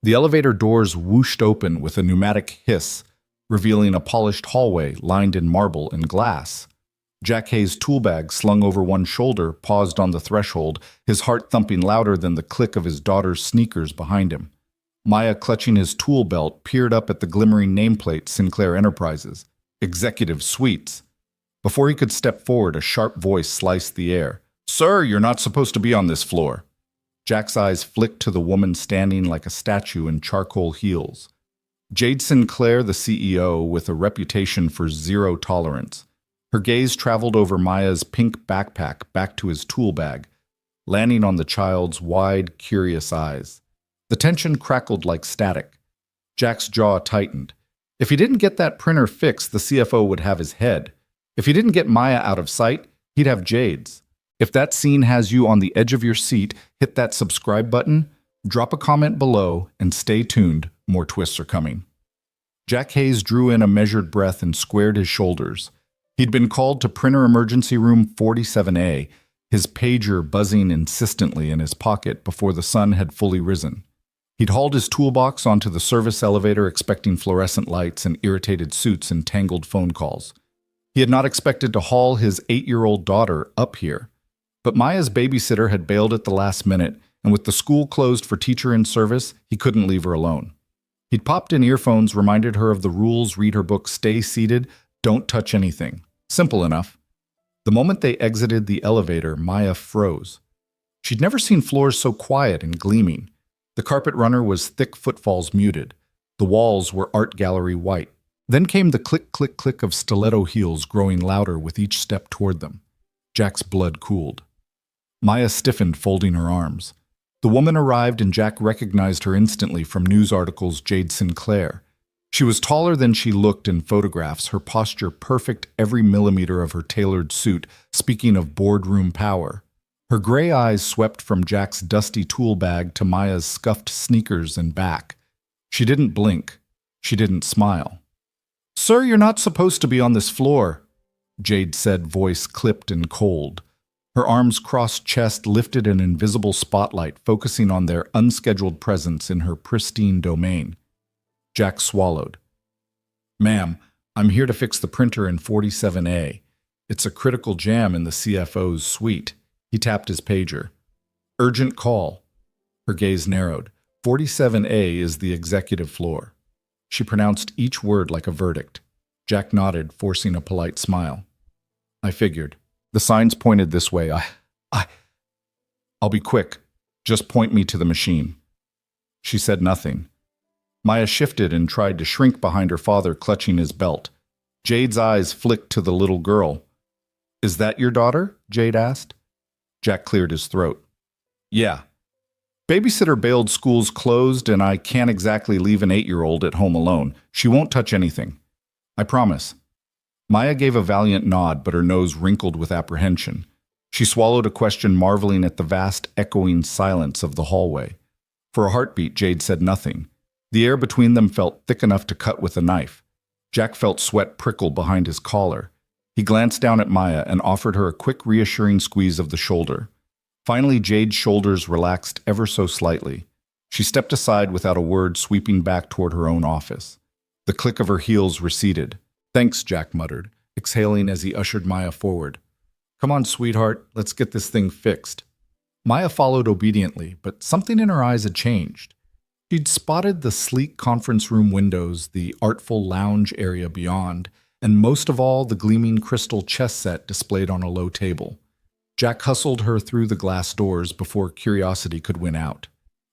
The elevator doors whooshed open with a pneumatic hiss, revealing a polished hallway lined in marble and glass. Jack Hayes' tool bag, slung over one shoulder, paused on the threshold, his heart thumping louder than the click of his daughter's sneakers behind him. Maya, clutching his tool belt, peered up at the glimmering nameplate Sinclair Enterprises, Executive Suites. Before he could step forward, a sharp voice sliced the air. "Sir, you're not supposed to be on this floor." Jack's eyes flicked to the woman standing like a statue in charcoal heels. Jade Sinclair, the CEO, with a reputation for zero tolerance. Her gaze traveled over Maya's pink backpack back to his tool bag, landing on the child's wide, curious eyes. The tension crackled like static. Jack's jaw tightened. If he didn't get that printer fixed, the CFO would have his head. If he didn't get Maya out of sight, he'd have Jade's. If that scene has you on the edge of your seat, hit that subscribe button, drop a comment below, and stay tuned. More twists are coming. Jack Hayes drew in a measured breath and squared his shoulders. He'd been called to printer emergency room 47A, his pager buzzing insistently in his pocket before the sun had fully risen. He'd hauled his toolbox onto the service elevator expecting fluorescent lights and irritated suits and tangled phone calls. He had not expected to haul his 8-year-old daughter up here. But Maya's babysitter had bailed at the last minute, and with the school closed for teacher in service, he couldn't leave her alone. He'd popped in earphones, reminded her of the rules, read her book, stay seated, don't touch anything. Simple enough. The moment they exited the elevator, Maya froze. She'd never seen floors so quiet and gleaming. The carpet runner was thick footfalls muted. The walls were art gallery white. Then came the click, click, click of stiletto heels growing louder with each step toward them. Jack's blood cooled. Maya stiffened, folding her arms. The woman arrived and Jack recognized her instantly from news articles. Jade Sinclair. She was taller than she looked in photographs, her posture perfect, every millimeter of her tailored suit, speaking of boardroom power. Her gray eyes swept from Jack's dusty tool bag to Maya's scuffed sneakers and back. She didn't blink. She didn't smile. "Sir, you're not supposed to be on this floor," Jade said, voice clipped and cold. Her arms crossed chest lifted an invisible spotlight, focusing on their unscheduled presence in her pristine domain. Jack swallowed. "Ma'am, I'm here to fix the printer in 47A. It's a critical jam in the CFO's suite." He tapped his pager. "Urgent call." Her gaze narrowed. 47A is the executive floor. She pronounced each word like a verdict. Jack nodded, forcing a polite smile. "I figured. The signs pointed this way. I'll be quick. Just point me to the machine." She said nothing. Maya shifted and tried to shrink behind her father, clutching his belt. Jade's eyes flicked to the little girl. "Is that your daughter?" Jade asked. Jack cleared his throat. "Yeah. Babysitter bailed, school's closed, and I can't exactly leave an 8-year-old at home alone. She won't touch anything. I promise." Maya gave a valiant nod, but her nose wrinkled with apprehension. She swallowed a question, marveling at the vast, echoing silence of the hallway. For a heartbeat, Jade said nothing. The air between them felt thick enough to cut with a knife. Jack felt sweat prickle behind his collar. He glanced down at Maya and offered her a quick, reassuring squeeze of the shoulder. Finally, Jade's shoulders relaxed ever so slightly. She stepped aside without a word, sweeping back toward her own office. The click of her heels receded. "Thanks," Jack muttered, exhaling as he ushered Maya forward. "Come on, sweetheart, let's get this thing fixed." Maya followed obediently, but something in her eyes had changed. She'd spotted the sleek conference room windows, the artful lounge area beyond, and most of all, the gleaming crystal chess set displayed on a low table. Jack hustled her through the glass doors before curiosity could win out.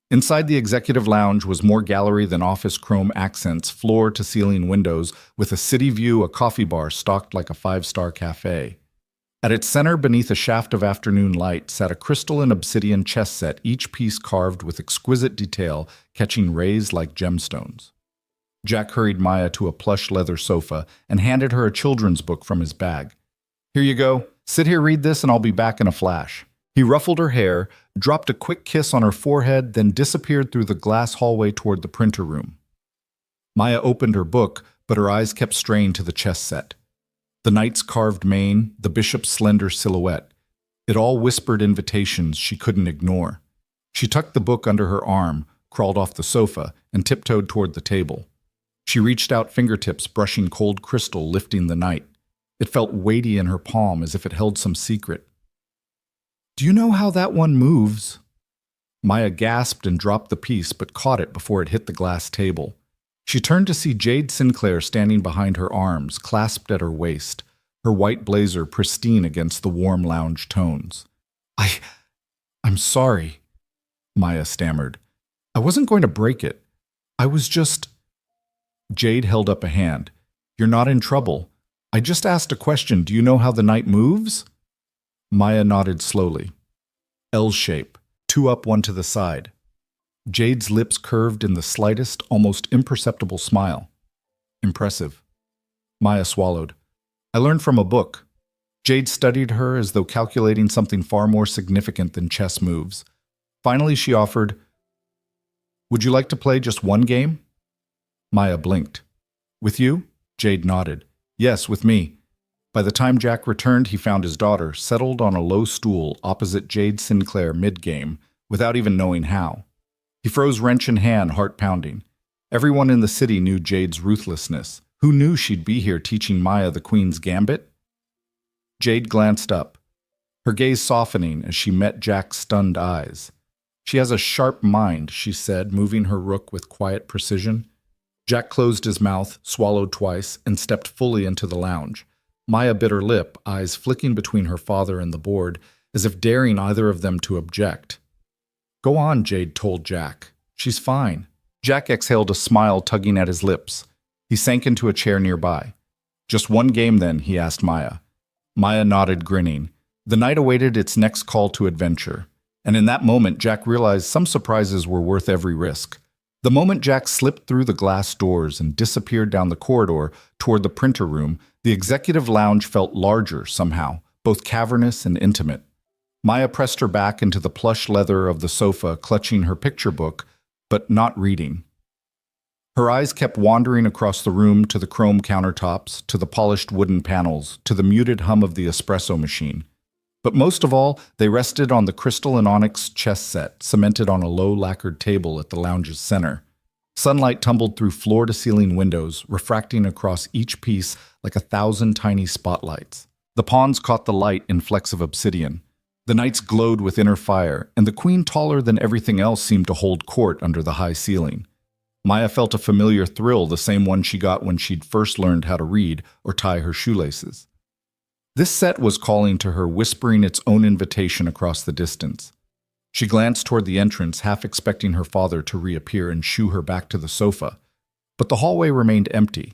Inside the executive lounge was more gallery than office chrome accents, floor-to-ceiling windows, with a city view, a coffee bar stocked like a 5-star cafe. At its center, beneath a shaft of afternoon light, sat a crystal and obsidian chess set, each piece carved with exquisite detail, catching rays like gemstones. Jack hurried Maya to a plush leather sofa and handed her a children's book from his bag. "Here you go. Sit here, read this, and I'll be back in a flash." He ruffled her hair, dropped a quick kiss on her forehead, then disappeared through the glass hallway toward the printer room. Maya opened her book, but her eyes kept straying to the chess set. The knight's carved mane, the bishop's slender silhouette. It all whispered invitations she couldn't ignore. She tucked the book under her arm, crawled off the sofa, and tiptoed toward the table. She reached out fingertips, brushing cold crystal, lifting the night. It felt weighty in her palm, as if it held some secret. "Do you know how that one moves?" Maya gasped and dropped the piece, but caught it before it hit the glass table. She turned to see Jade Sinclair standing behind her arms, clasped at her waist, her white blazer pristine against the warm lounge tones. I'm sorry," Maya stammered. "I wasn't going to break it. I was just—" Jade held up a hand. "You're not in trouble. I just asked a question. Do you know how the night moves?" Maya nodded slowly. L shape, two up, one to the side. Jade's lips curved in the slightest, almost imperceptible smile. "Impressive." Maya swallowed. "I learned from a book." Jade studied her as though calculating something far more significant than chess moves. Finally, she offered, "Would you like to play just one game?" Maya blinked. "With you?" Jade nodded. "Yes, with me." By the time Jack returned, he found his daughter settled on a low stool opposite Jade Sinclair mid-game, without even knowing how. He froze, wrench in hand, heart pounding. Everyone in the city knew Jade's ruthlessness. Who knew she'd be here teaching Maya the Queen's Gambit? Jade glanced up, her gaze softening as she met Jack's stunned eyes. "She has a sharp mind," she said, moving her rook with quiet precision. Jack closed his mouth, swallowed twice, and stepped fully into the lounge. Maya bit her lip, eyes flicking between her father and the board, as if daring either of them to object. "Go on," Jade told Jack. "She's fine." Jack exhaled a smile, tugging at his lips. He sank into a chair nearby. "Just one game, then?" he asked Maya. Maya nodded, grinning. The night awaited its next call to adventure. And in that moment, Jack realized some surprises were worth every risk. The moment Jack slipped through the glass doors and disappeared down the corridor toward the printer room, the executive lounge felt larger somehow, both cavernous and intimate. Maya pressed her back into the plush leather of the sofa, clutching her picture book, but not reading. Her eyes kept wandering across the room to the chrome countertops, to the polished wooden panels, to the muted hum of the espresso machine. But most of all, they rested on the crystal and onyx chess set, cemented on a low lacquered table at the lounge's center. Sunlight tumbled through floor-to-ceiling windows, refracting across each piece like 1,000 tiny spotlights. The pawns caught the light in flecks of obsidian. The knights glowed with inner fire, and the queen, taller than everything else, seemed to hold court under the high ceiling. Maya felt a familiar thrill, the same one she got when she'd first learned how to read or tie her shoelaces. This set was calling to her, whispering its own invitation across the distance. She glanced toward the entrance, half expecting her father to reappear and shoo her back to the sofa. But the hallway remained empty.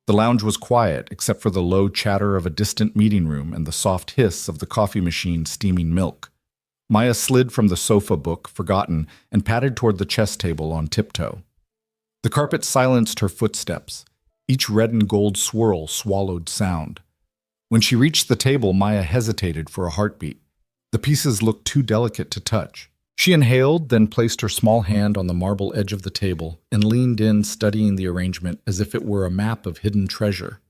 The lounge was quiet, except for the low chatter of a distant meeting room and the soft hiss of the coffee machine steaming milk. Maya slid from the sofa, book forgotten, and padded toward the chess table on tiptoe. The carpet silenced her footsteps. Each red and gold swirl swallowed sound. When she reached the table, Maya hesitated for a heartbeat. The pieces looked too delicate to touch. She inhaled, then placed her small hand on the marble edge of the table and leaned in, studying the arrangement as if it were a map of hidden treasure.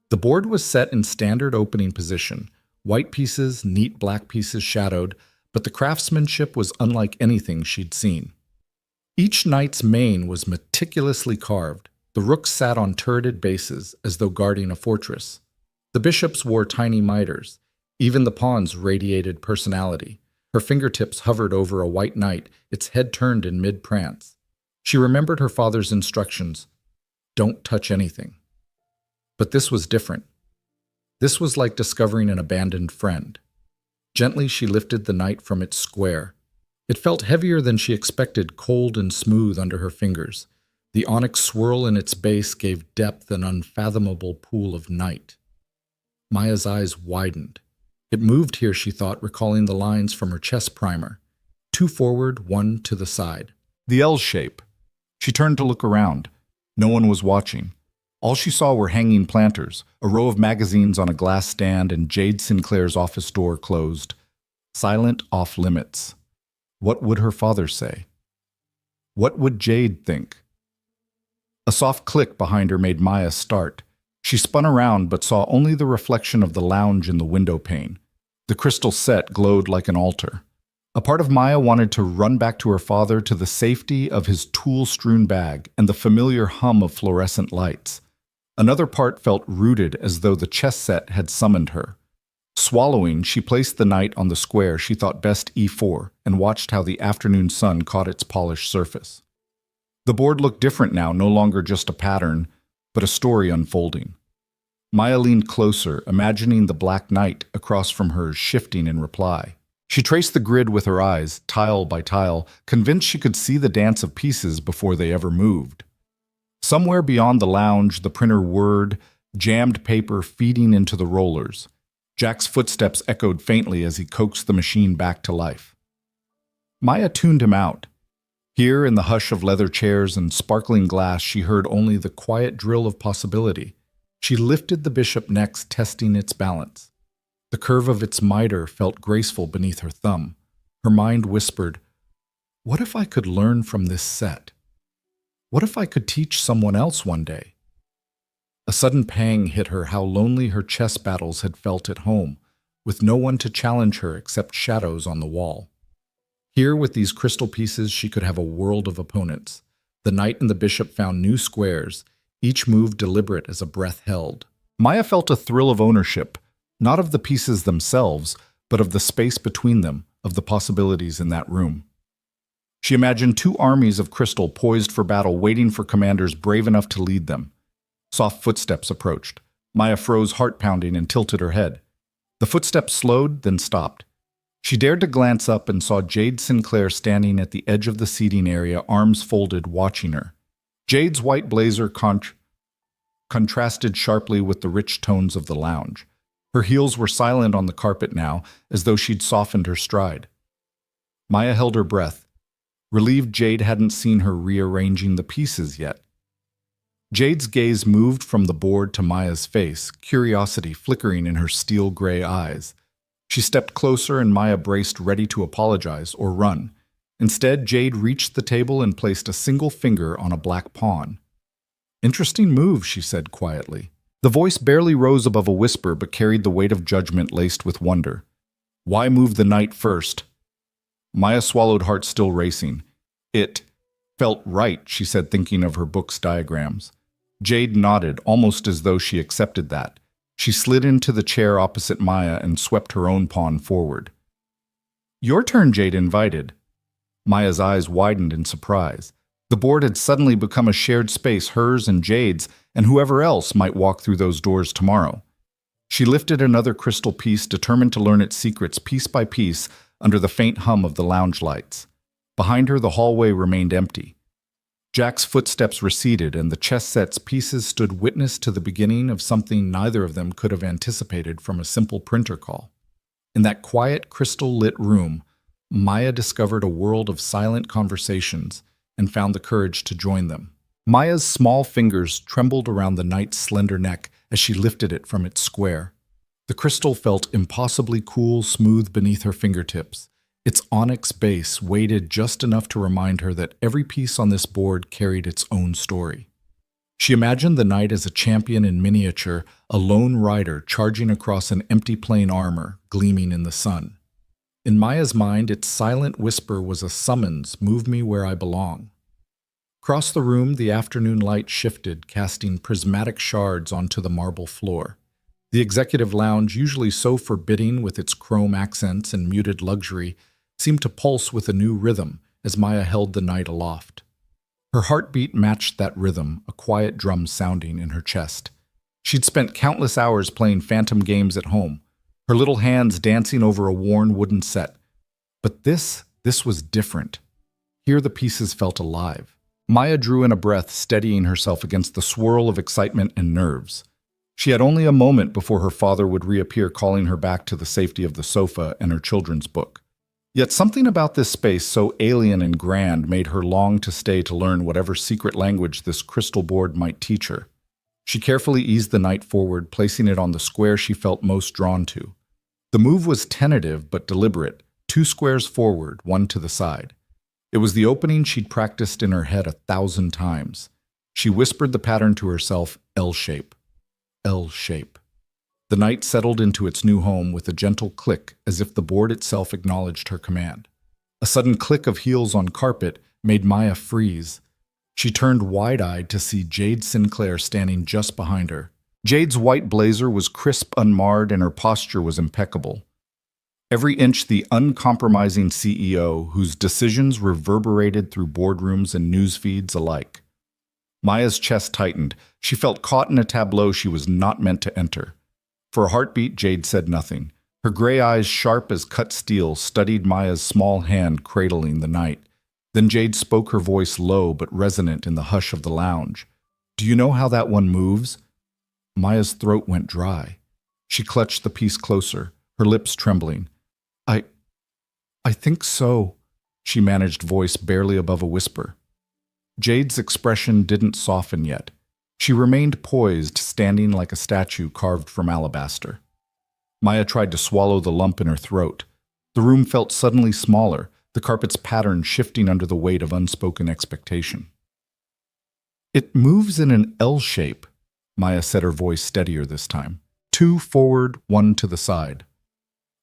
The board was set in standard opening position, white pieces, neat black pieces shadowed, but the craftsmanship was unlike anything she'd seen. Each knight's mane was meticulously carved. The rooks sat on turreted bases as though guarding a fortress. The bishops wore tiny mitres. Even the pawns radiated personality. Her fingertips hovered over a white knight, its head turned in mid-prance. She remembered her father's instructions. Don't touch anything. But this was different. This was like discovering an abandoned friend. Gently, she lifted the knight from its square. It felt heavier than she expected, cold and smooth under her fingers. The onyx swirl in its base gave depth an unfathomable pool of night. Maya's eyes widened. It moved here, she thought, recalling the lines from her chess primer. 2 forward, 1 to the side. The L shape. She turned to look around. No one was watching. All she saw were hanging planters, a row of magazines on a glass stand, and Jade Sinclair's office door closed. Silent, off limits. What would her father say? What would Jade think? A soft click behind her made Maya start. She spun around but saw only the reflection of the lounge in the window pane. The crystal set glowed like an altar. A part of Maya wanted to run back to her father, to the safety of his tool-strewn bag and the familiar hum of fluorescent lights. Another part felt rooted, as though the chess set had summoned her. Swallowing, she placed the knight on the square she thought best e4 and watched how the afternoon sun caught its polished surface. The board looked different now, no longer just a pattern, but a story unfolding. Maya leaned closer, imagining the black knight across from hers shifting in reply. She traced the grid with her eyes, tile by tile, convinced she could see the dance of pieces before they ever moved. Somewhere beyond the lounge, the printer whirred, jammed paper feeding into the rollers. Jack's footsteps echoed faintly as he coaxed the machine back to life. Maya tuned him out. Here, in the hush of leather chairs and sparkling glass, she heard only the quiet drill of possibility. She lifted the bishop next, testing its balance. The curve of its mitre felt graceful beneath her thumb. Her mind whispered, "What if I could learn from this set? What if I could teach someone else one day?" A sudden pang hit her, how lonely her chess battles had felt at home, with no one to challenge her except shadows on the wall. Here, with these crystal pieces, she could have a world of opponents. The knight and the bishop found new squares, each move deliberate as a breath held. Maya felt a thrill of ownership, not of the pieces themselves, but of the space between them, of the possibilities in that room. She imagined two armies of crystal poised for battle, waiting for commanders brave enough to lead them. Soft footsteps approached. Maya froze, heart pounding, and tilted her head. The footsteps slowed, then stopped. She dared to glance up and saw Jade Sinclair standing at the edge of the seating area, arms folded, watching her. Jade's white blazer contrasted sharply with the rich tones of the lounge. Her heels were silent on the carpet now, as though she'd softened her stride. Maya held her breath, relieved Jade hadn't seen her rearranging the pieces yet. Jade's gaze moved from the board to Maya's face, curiosity flickering in her steel-gray eyes. She stepped closer and Maya braced, ready to apologize or run. Instead, Jade reached the table and placed a single finger on a black pawn. "Interesting move," she said quietly. The voice barely rose above a whisper, but carried the weight of judgment laced with wonder. "Why move the knight first?" Maya swallowed, heart still racing. "It felt right," she said, thinking of her book's diagrams. Jade nodded, almost as though she accepted that. She slid into the chair opposite Maya and swept her own pawn forward. "Your turn," Jade invited. Maya's eyes widened in surprise. The board had suddenly become a shared space, hers and Jade's, and whoever else might walk through those doors tomorrow. She lifted another crystal piece, determined to learn its secrets piece by piece under the faint hum of the lounge lights. Behind her, the hallway remained empty. Jack's footsteps receded, and the chess set's pieces stood witness to the beginning of something neither of them could have anticipated from a simple printer call. In that quiet, crystal-lit room, Maya discovered a world of silent conversations and found the courage to join them. Maya's small fingers trembled around the knight's slender neck as she lifted it from its square. The crystal felt impossibly cool, smooth beneath her fingertips. Its onyx base weighted just enough to remind her that every piece on this board carried its own story. She imagined the knight as a champion in miniature, a lone rider charging across an empty plain armor, gleaming in the sun. In Maya's mind, its silent whisper was a summons, "Move me where I belong." Across the room, the afternoon light shifted, casting prismatic shards onto the marble floor. The executive lounge, usually so forbidding with its chrome accents and muted luxury, seemed to pulse with a new rhythm as Maya held the knight aloft. Her heartbeat matched that rhythm, a quiet drum sounding in her chest. She'd spent countless hours playing phantom games at home, her little hands dancing over a worn wooden set. But this was different. Here the pieces felt alive. Maya drew in a breath, steadying herself against the swirl of excitement and nerves. She had only a moment before her father would reappear, calling her back to the safety of the sofa and her children's book. Yet something about this space, so alien and grand, made her long to stay to learn whatever secret language this crystal board might teach her. She carefully eased the knight forward, placing it on the square she felt most drawn to. The move was tentative but deliberate, 2 squares forward, 1 to the side. It was the opening she'd practiced in her head 1,000 times. She whispered the pattern to herself, L-shape. L-shape. The knight settled into its new home with a gentle click, as if the board itself acknowledged her command. A sudden click of heels on carpet made Maya freeze. She turned wide-eyed to see Jade Sinclair standing just behind her. Jade's white blazer was crisp, unmarred, and her posture was impeccable. Every inch the uncompromising CEO whose decisions reverberated through boardrooms and news feeds alike. Maya's chest tightened. She felt caught in a tableau she was not meant to enter. For a heartbeat, Jade said nothing. Her gray eyes, sharp as cut steel, studied Maya's small hand cradling the night. Then Jade spoke, her voice low but resonant in the hush of the lounge. "Do you know how that one moves?" Maya's throat went dry. She clutched the piece closer, her lips trembling. I think so," she managed, voice barely above a whisper. Jade's expression didn't soften yet. She remained poised, standing like a statue carved from alabaster. Maya tried to swallow the lump in her throat. The room felt suddenly smaller, the carpet's pattern shifting under the weight of unspoken expectation. "It moves in an L shape," Maya said, her voice steadier this time. "Two forward, one to the side."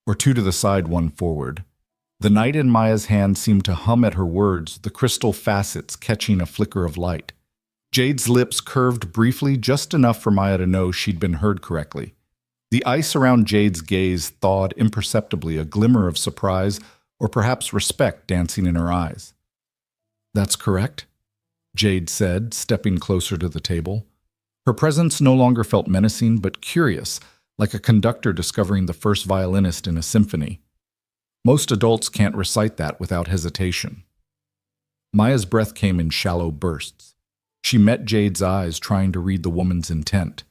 Or two to the side, one forward. The night in Maya's hand seemed to hum at her words, the crystal facets catching a flicker of light. Jade's lips curved briefly, just enough for Maya to know she'd been heard correctly. The ice around Jade's gaze thawed imperceptibly, a glimmer of surprise or perhaps respect dancing in her eyes. "That's correct," Jade said, stepping closer to the table. Her presence no longer felt menacing, but curious, like a conductor discovering the first violinist in a symphony. Most adults can't recite that without hesitation. Maya's breath came in shallow bursts. She met Jade's eyes, trying to read the woman's intent.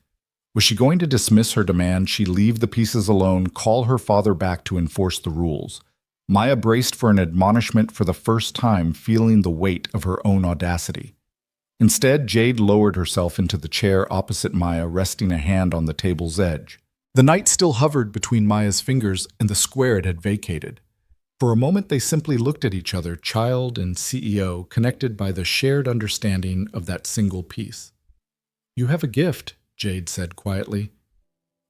Was she going to dismiss her demand, she leave the pieces alone, call her father back to enforce the rules? Maya braced for an admonishment for the first time, feeling the weight of her own audacity. Instead, Jade lowered herself into the chair opposite Maya, resting a hand on the table's edge. The knight still hovered between Maya's fingers and the square it had vacated. For a moment they simply looked at each other, child and CEO, connected by the shared understanding of that single piece. "You have a gift," Jade said quietly.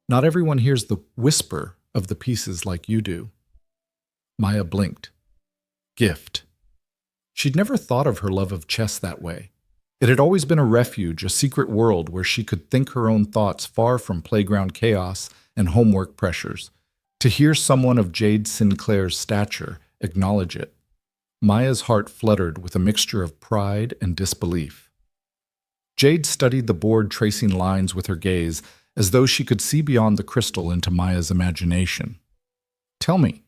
"Not everyone hears the whisper of the pieces like you do." Maya blinked. Gift. She'd never thought of her love of chess that way. It had always been a refuge, a secret world where she could think her own thoughts far from playground chaos and homework pressures. To hear someone of Jade Sinclair's stature acknowledge it, Maya's heart fluttered with a mixture of pride and disbelief. Jade studied the board, tracing lines with her gaze, as though she could see beyond the crystal into Maya's imagination. "Tell me,"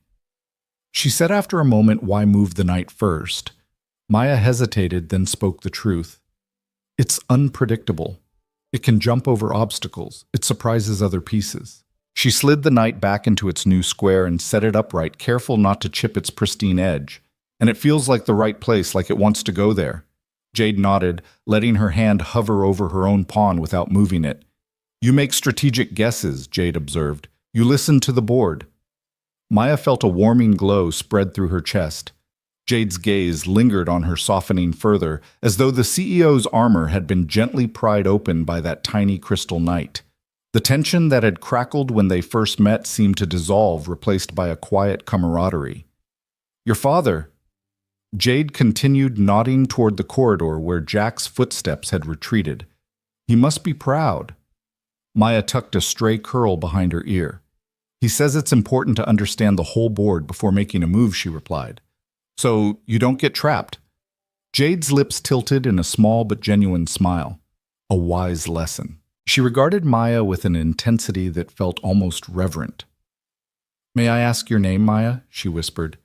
she said after a moment, "why move the knight first?" Maya hesitated, then spoke the truth. "It's unpredictable. It can jump over obstacles. It surprises other pieces." She slid the knight back into its new square and set it upright, careful not to chip its pristine edge. "And it feels like the right place, like it wants to go there." Jade nodded, letting her hand hover over her own pawn without moving it. "You make strategic guesses," Jade observed. "You listen to the board." Maya felt a warming glow spread through her chest. Jade's gaze lingered on her, softening further, as though the CEO's armor had been gently pried open by that tiny crystal knight. The tension that had crackled when they first met seemed to dissolve, replaced by a quiet camaraderie. "Your father," Jade continued, nodding toward the corridor where Jack's footsteps had retreated. "He must be proud." Maya tucked a stray curl behind her ear. "He says it's important to understand the whole board before making a move," she replied. "So you don't get trapped." Jade's lips tilted in a small but genuine smile. A wise lesson. She regarded Maya with an intensity that felt almost reverent. "May I ask your name, Maya?" she whispered.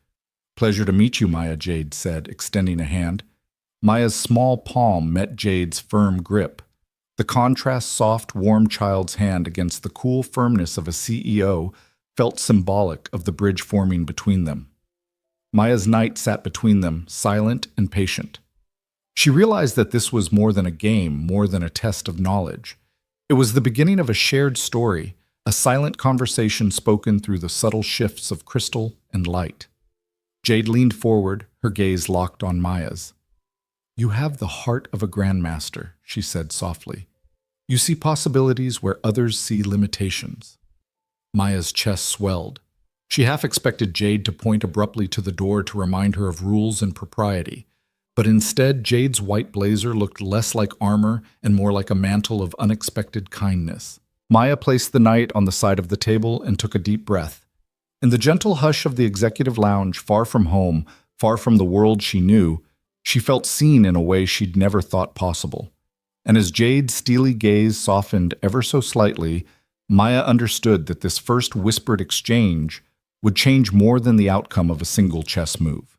"Pleasure to meet you, Maya," Jade said, extending a hand. Maya's small palm met Jade's firm grip. The contrast, soft, warm child's hand against the cool firmness of a CEO felt symbolic of the bridge forming between them. Maya's knight sat between them, silent and patient. She realized that this was more than a game, more than a test of knowledge. It was the beginning of a shared story, a silent conversation spoken through the subtle shifts of crystal and light. Jade leaned forward, her gaze locked on Maya's. "You have the heart of a grandmaster," she said softly. "You see possibilities where others see limitations." Maya's chest swelled. She half expected Jade to point abruptly to the door to remind her of rules and propriety, but instead Jade's white blazer looked less like armor and more like a mantle of unexpected kindness. Maya placed the knight on the side of the table and took a deep breath. In the gentle hush of the executive lounge, far from home, far from the world she knew, she felt seen in a way she'd never thought possible. And as Jade's steely gaze softened ever so slightly, Maya understood that this first whispered exchange would change more than the outcome of a single chess move.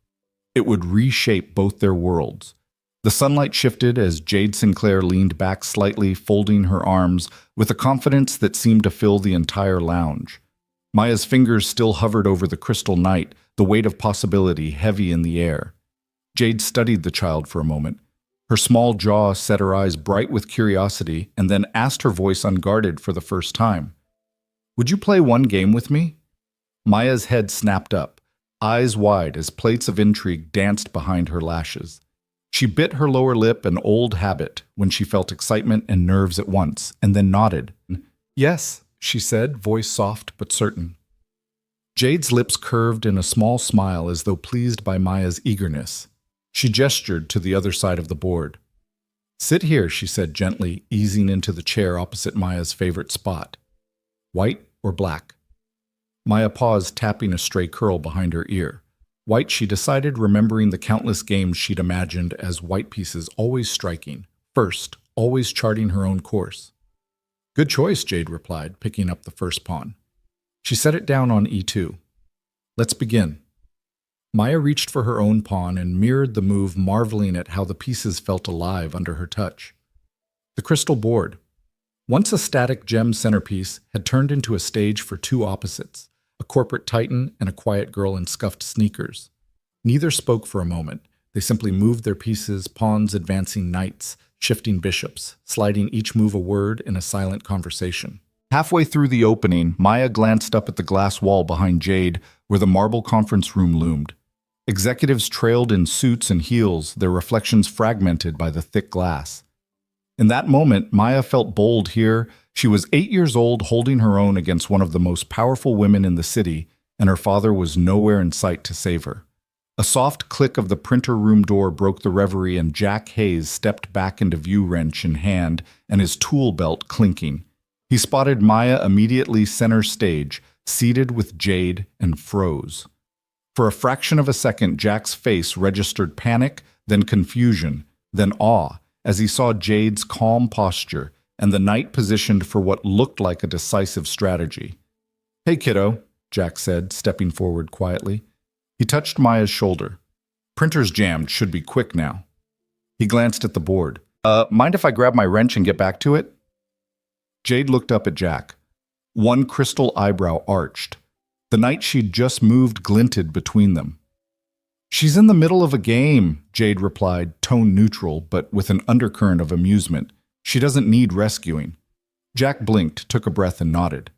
It would reshape both their worlds. The sunlight shifted as Jade Sinclair leaned back slightly, folding her arms with a confidence that seemed to fill the entire lounge. Maya's fingers still hovered over the crystal knight, the weight of possibility heavy in the air. Jade studied the child for a moment. Her small jaw set her eyes bright with curiosity and then asked, her voice unguarded for the first time, "Would you play one game with me?" Maya's head snapped up, eyes wide as plates of intrigue danced behind her lashes. She bit her lower lip, an old habit, when she felt excitement and nerves at once, and then nodded. "Yes," she said, voice soft but certain. Jade's lips curved in a small smile as though pleased by Maya's eagerness. She gestured to the other side of the board. "Sit here," she said gently, easing into the chair opposite Maya's favorite spot. "White or black?" Maya paused, tapping a stray curl behind her ear. White, she decided, remembering the countless games she'd imagined as white pieces always striking, first, always charting her own course. "Good choice," Jade replied, picking up the first pawn. She set it down on e2. "Let's begin." Maya reached for her own pawn and mirrored the move, marveling at how the pieces felt alive under her touch. The crystal board, once a static gem centerpiece, had turned into a stage for two opposites, a corporate titan and a quiet girl in scuffed sneakers. Neither spoke for a moment. They simply moved their pieces, pawns advancing knights, shifting bishops, sliding each move a word in a silent conversation. Halfway through the opening, Maya glanced up at the glass wall behind Jade, where the marble conference room loomed. Executives trailed in suits and heels, their reflections fragmented by the thick glass. In that moment, Maya felt bold here. She was 8 years old, holding her own against one of the most powerful women in the city, and her father was nowhere in sight to save her. A soft click of the printer room door broke the reverie, and Jack Hayes stepped back into view, wrench in hand and his tool belt clinking. He spotted Maya immediately center stage, seated with Jade, and froze. For a fraction of a second, Jack's face registered panic, then confusion, then awe, as he saw Jade's calm posture and the knight positioned for what looked like a decisive strategy. "Hey, kiddo," Jack said, stepping forward quietly. He touched Maya's shoulder. "Printer's jammed, should be quick now." He glanced at the board. Mind if I grab my wrench and get back to it?" Jade looked up at Jack. One crystal eyebrow arched. The knight she'd just moved glinted between them. "She's in the middle of a game," Jade replied, tone neutral, but with an undercurrent of amusement. "She doesn't need rescuing." Jack blinked, took a breath, and nodded.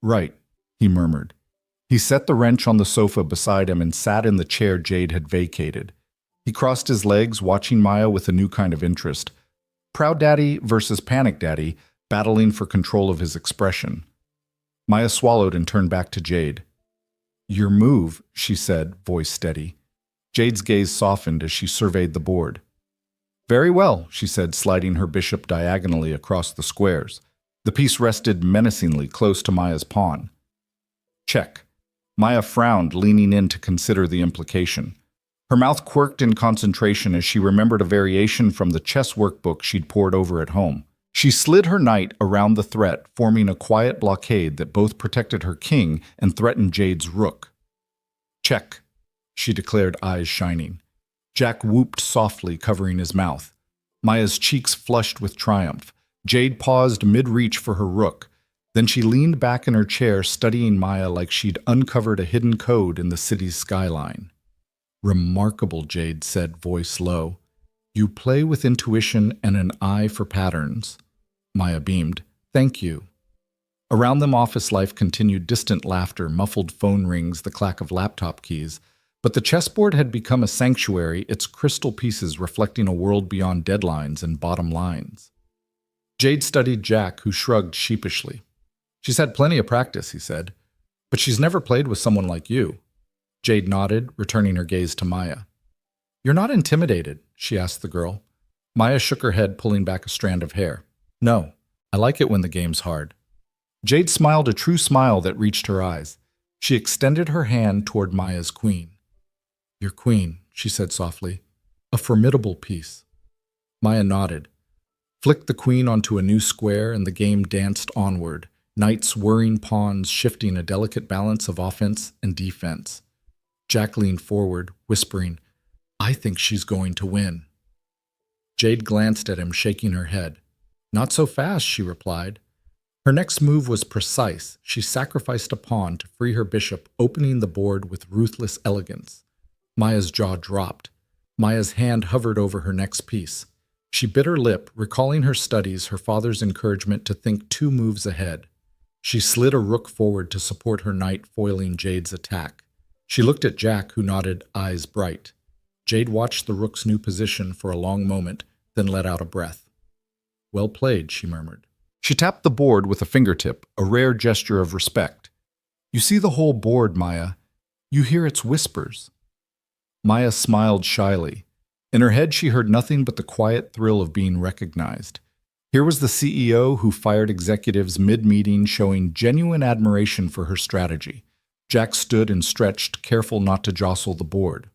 "Right," he murmured. He set the wrench on the sofa beside him and sat in the chair Jade had vacated. He crossed his legs, watching Maya with a new kind of interest. Proud daddy versus panic daddy, battling for control of his expression. Maya swallowed and turned back to Jade. "Your move," she said, voice steady. Jade's gaze softened as she surveyed the board. "Very well," she said, sliding her bishop diagonally across the squares. The piece rested menacingly close to Maya's pawn. "Check." Maya frowned, leaning in to consider the implication. Her mouth quirked in concentration as she remembered a variation from the chess workbook she'd pored over at home. She slid her knight around the threat, forming a quiet blockade that both protected her king and threatened Jade's rook. "Check," she declared, eyes shining. Jack whooped softly, covering his mouth. Maya's cheeks flushed with triumph. Jade paused mid-reach for her rook. Then she leaned back in her chair, studying Maya like she'd uncovered a hidden code in the city's skyline. "Remarkable," Jade said, voice low. "You play with intuition and an eye for patterns." Maya beamed. "Thank you." Around them, office life continued, distant laughter, muffled phone rings, the clack of laptop keys. But the chessboard had become a sanctuary, its crystal pieces reflecting a world beyond deadlines and bottom lines. Jade studied Jack, who shrugged sheepishly. "She's had plenty of practice," he said. But she's never played with someone like you. Jade nodded, returning her gaze to Maya. You're not intimidated, she asked the girl. Maya shook her head, pulling back a strand of hair. No, I like it when the game's hard. Jade smiled a true smile that reached her eyes. She extended her hand toward Maya's queen. Your queen, she said softly. A formidable piece. Maya nodded, flicked the queen onto a new square, and the game danced onward, knights whirring pawns, shifting a delicate balance of offense and defense. Jack leaned forward, whispering, I think she's going to win. Jade glanced at him, shaking her head. Not so fast, she replied. Her next move was precise. She sacrificed a pawn to free her bishop, opening the board with ruthless elegance. Maya's jaw dropped. Maya's hand hovered over her next piece. She bit her lip, recalling her studies, her father's encouragement to think 2 moves ahead. She slid a rook forward to support her knight, foiling Jade's attack. She looked at Jack, who nodded, eyes bright. Jade watched the rook's new position for a long moment, then let out a breath. Well played, she murmured. She tapped the board with a fingertip, a rare gesture of respect. You see the whole board, Maya. You hear its whispers. Maya smiled shyly. In her head, she heard nothing but the quiet thrill of being recognized. Here was the CEO who fired executives mid-meeting, showing genuine admiration for her strategy. Jack stood and stretched, careful not to jostle the board.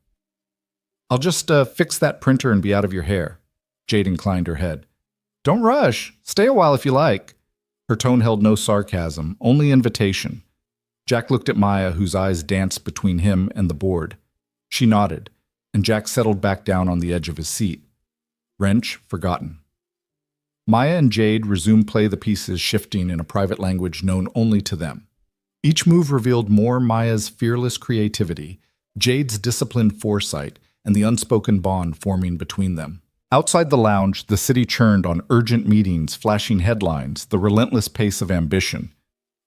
I'll just fix that printer and be out of your hair. Jade inclined her head. Don't rush. Stay a while if you like. Her tone held no sarcasm, only invitation. Jack looked at Maya, whose eyes danced between him and the board. She nodded, and Jack settled back down on the edge of his seat. Wrench forgotten. Maya and Jade resumed play, the pieces shifting in a private language known only to them. Each move revealed more Maya's fearless creativity, Jade's disciplined foresight, and the unspoken bond forming between them. Outside the lounge, the city churned on urgent meetings, flashing headlines, the relentless pace of ambition.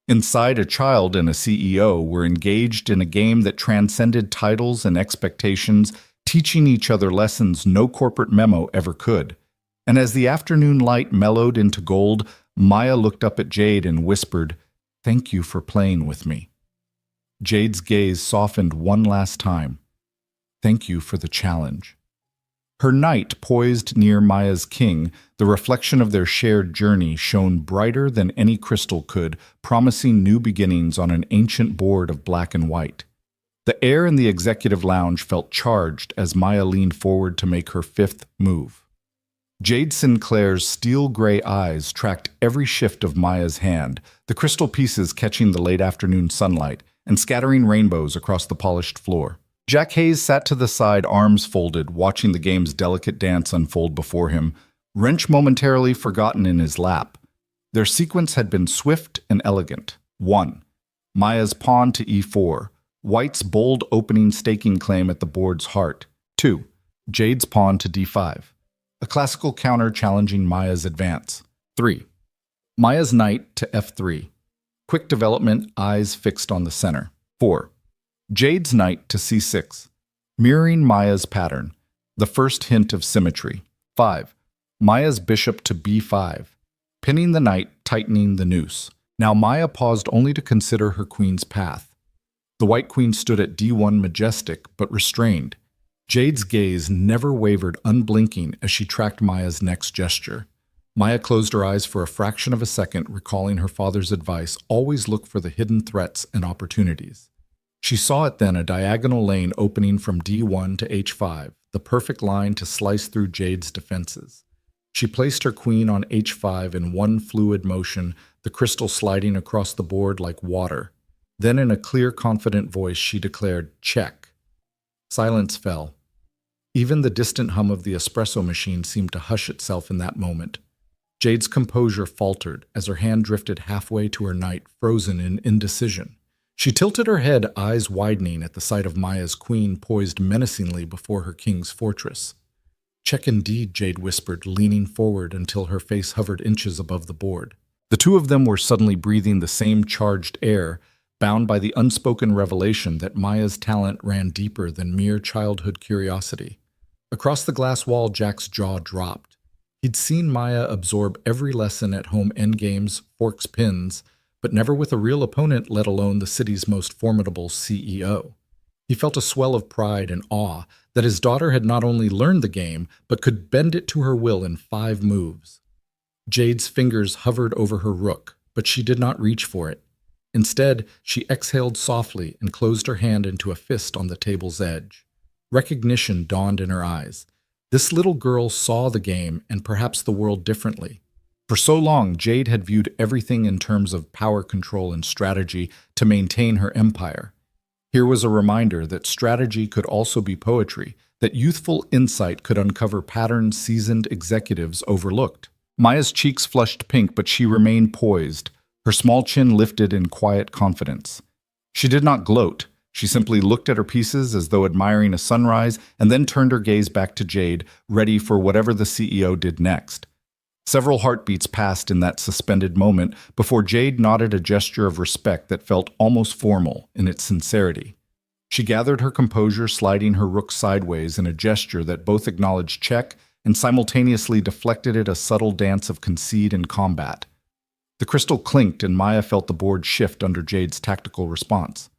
Inside, a child and a CEO were engaged in a game that transcended titles and expectations, teaching each other lessons no corporate memo ever could. And as the afternoon light mellowed into gold, Maya looked up at Jade and whispered, "Thank you for playing with me." Jade's gaze softened one last time. "Thank you for the challenge." Her knight poised near Maya's king, the reflection of their shared journey shone brighter than any crystal could, promising new beginnings on an ancient board of black and white. The air in the executive lounge felt charged as Maya leaned forward to make her 5th move. Jade Sinclair's steel-gray eyes tracked every shift of Maya's hand, the crystal pieces catching the late afternoon sunlight and scattering rainbows across the polished floor. Jack Hayes sat to the side, arms folded, watching the game's delicate dance unfold before him, wrench momentarily forgotten in his lap. Their sequence had been swift and elegant. 1. Maya's pawn to e4, White's bold opening staking claim at the board's heart. 2. Jade's pawn to d5, a classical counter challenging Maya's advance. 3. Maya's knight to f3, quick development, eyes fixed on the center. 4. Jade's knight to c6, mirroring Maya's pattern, the first hint of symmetry. 5. Maya's bishop to b5, pinning the knight, tightening the noose. Now Maya paused only to consider her queen's path. The white queen stood at d1, majestic but restrained. Jade's gaze never wavered, unblinking as she tracked Maya's next gesture. Maya closed her eyes for a fraction of a second, recalling her father's advice, always look for the hidden threats and opportunities. She saw it then, a diagonal lane opening from d1 to h5, the perfect line to slice through Jade's defenses. She placed her queen on h5 in one fluid motion, the crystal sliding across the board like water. Then in a clear, confident voice, she declared, "Check." Silence fell. Even the distant hum of the espresso machine seemed to hush itself in that moment. Jade's composure faltered as her hand drifted halfway to her knight, frozen in indecision. She tilted her head, eyes widening at the sight of Maya's queen poised menacingly before her king's fortress. "Check indeed," Jade whispered, leaning forward until her face hovered inches above the board. The two of them were suddenly breathing the same charged air, bound by the unspoken revelation that Maya's talent ran deeper than mere childhood curiosity. Across the glass wall, Jack's jaw dropped. He'd seen Maya absorb every lesson at home endgames, forks, pins, but never with a real opponent, let alone the city's most formidable CEO. He felt a swell of pride and awe that his daughter had not only learned the game, but could bend it to her will in 5 moves. Jade's fingers hovered over her rook, but she did not reach for it. Instead, she exhaled softly and closed her hand into a fist on the table's edge. Recognition dawned in her eyes. This little girl saw the game and perhaps the world differently. For so long, Jade had viewed everything in terms of power control and strategy to maintain her empire. Here was a reminder that strategy could also be poetry, that youthful insight could uncover patterns seasoned executives overlooked. Maya's cheeks flushed pink, but she remained poised, her small chin lifted in quiet confidence. She did not gloat. She simply looked at her pieces as though admiring a sunrise and then turned her gaze back to Jade, ready for whatever the CEO did next. Several heartbeats passed in that suspended moment before Jade nodded a gesture of respect that felt almost formal in its sincerity. She gathered her composure, sliding her rook sideways in a gesture that both acknowledged check and simultaneously deflected it a subtle dance of concede and combat. The crystal clinked and Maya felt the board shift under Jade's tactical response.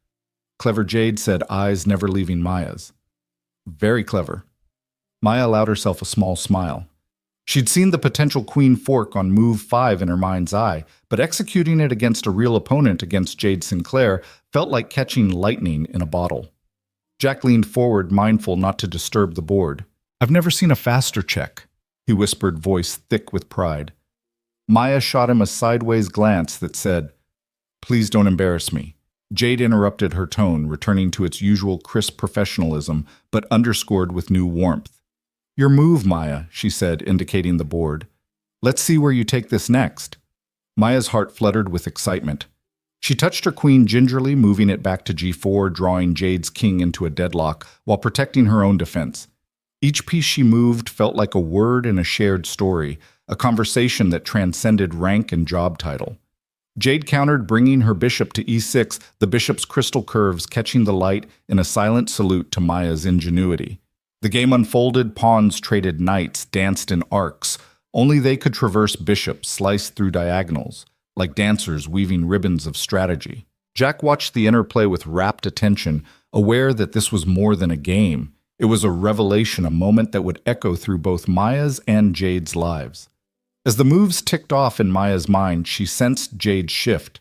Clever, Jade said, eyes never leaving Maya's. Very clever. Maya allowed herself a small smile. She'd seen the potential queen fork on move 5 in her mind's eye, but executing it against a real opponent against Jade Sinclair felt like catching lightning in a bottle. Jack leaned forward, mindful not to disturb the board. I've never seen a faster check, he whispered, voice thick with pride. Maya shot him a sideways glance that said, Please don't embarrass me. Jade interrupted her tone, returning to its usual crisp professionalism, but underscored with new warmth. Your move, Maya, she said, indicating the board. Let's see where you take this next. Maya's heart fluttered with excitement. She touched her queen gingerly, moving it back to g4, drawing Jade's king into a deadlock, while protecting her own defense. Each piece she moved felt like a word in a shared story, a conversation that transcended rank and job title. Jade countered, bringing her bishop to e6, the bishop's crystal curves catching the light in a silent salute to Maya's ingenuity. The game unfolded, pawns traded knights, danced in arcs. Only they could traverse bishops, sliced through diagonals, like dancers weaving ribbons of strategy. Jack watched the interplay with rapt attention, aware that this was more than a game. It was a revelation, a moment that would echo through both Maya's and Jade's lives. As the moves ticked off in Maya's mind, she sensed Jade's shift.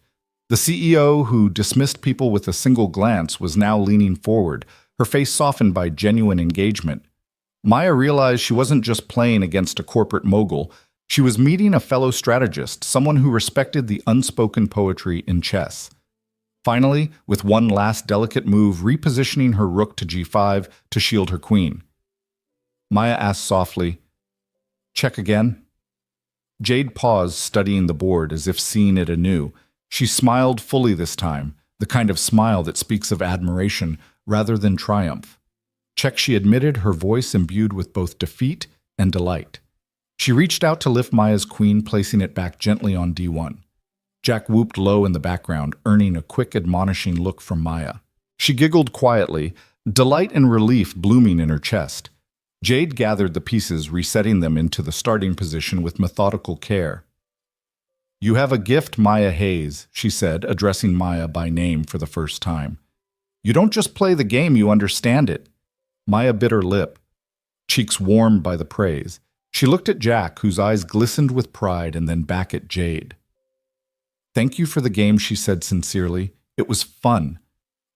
The CEO, who dismissed people with a single glance, was now leaning forward, her face softened by genuine engagement. Maya realized she wasn't just playing against a corporate mogul. She was meeting a fellow strategist, someone who respected the unspoken poetry in chess. Finally, with one last delicate move, repositioning her rook to g5 to shield her queen. Maya asked softly, Check again? Jade paused, studying the board as if seeing it anew. She smiled fully this time, the kind of smile that speaks of admiration rather than triumph. Check, she admitted, her voice imbued with both defeat and delight. She reached out to lift Maya's queen, placing it back gently on d1. Jack whooped low in the background, earning a quick, admonishing look from Maya. She giggled quietly, delight and relief blooming in her chest. Jade gathered the pieces, resetting them into the starting position with methodical care. You have a gift, Maya Hayes, she said, addressing Maya by name for the first time. You don't just play the game, you understand it. Maya bit her lip, cheeks warmed by the praise. She looked at Jack, whose eyes glistened with pride, and then back at Jade. Thank you for the game, she said sincerely. It was fun.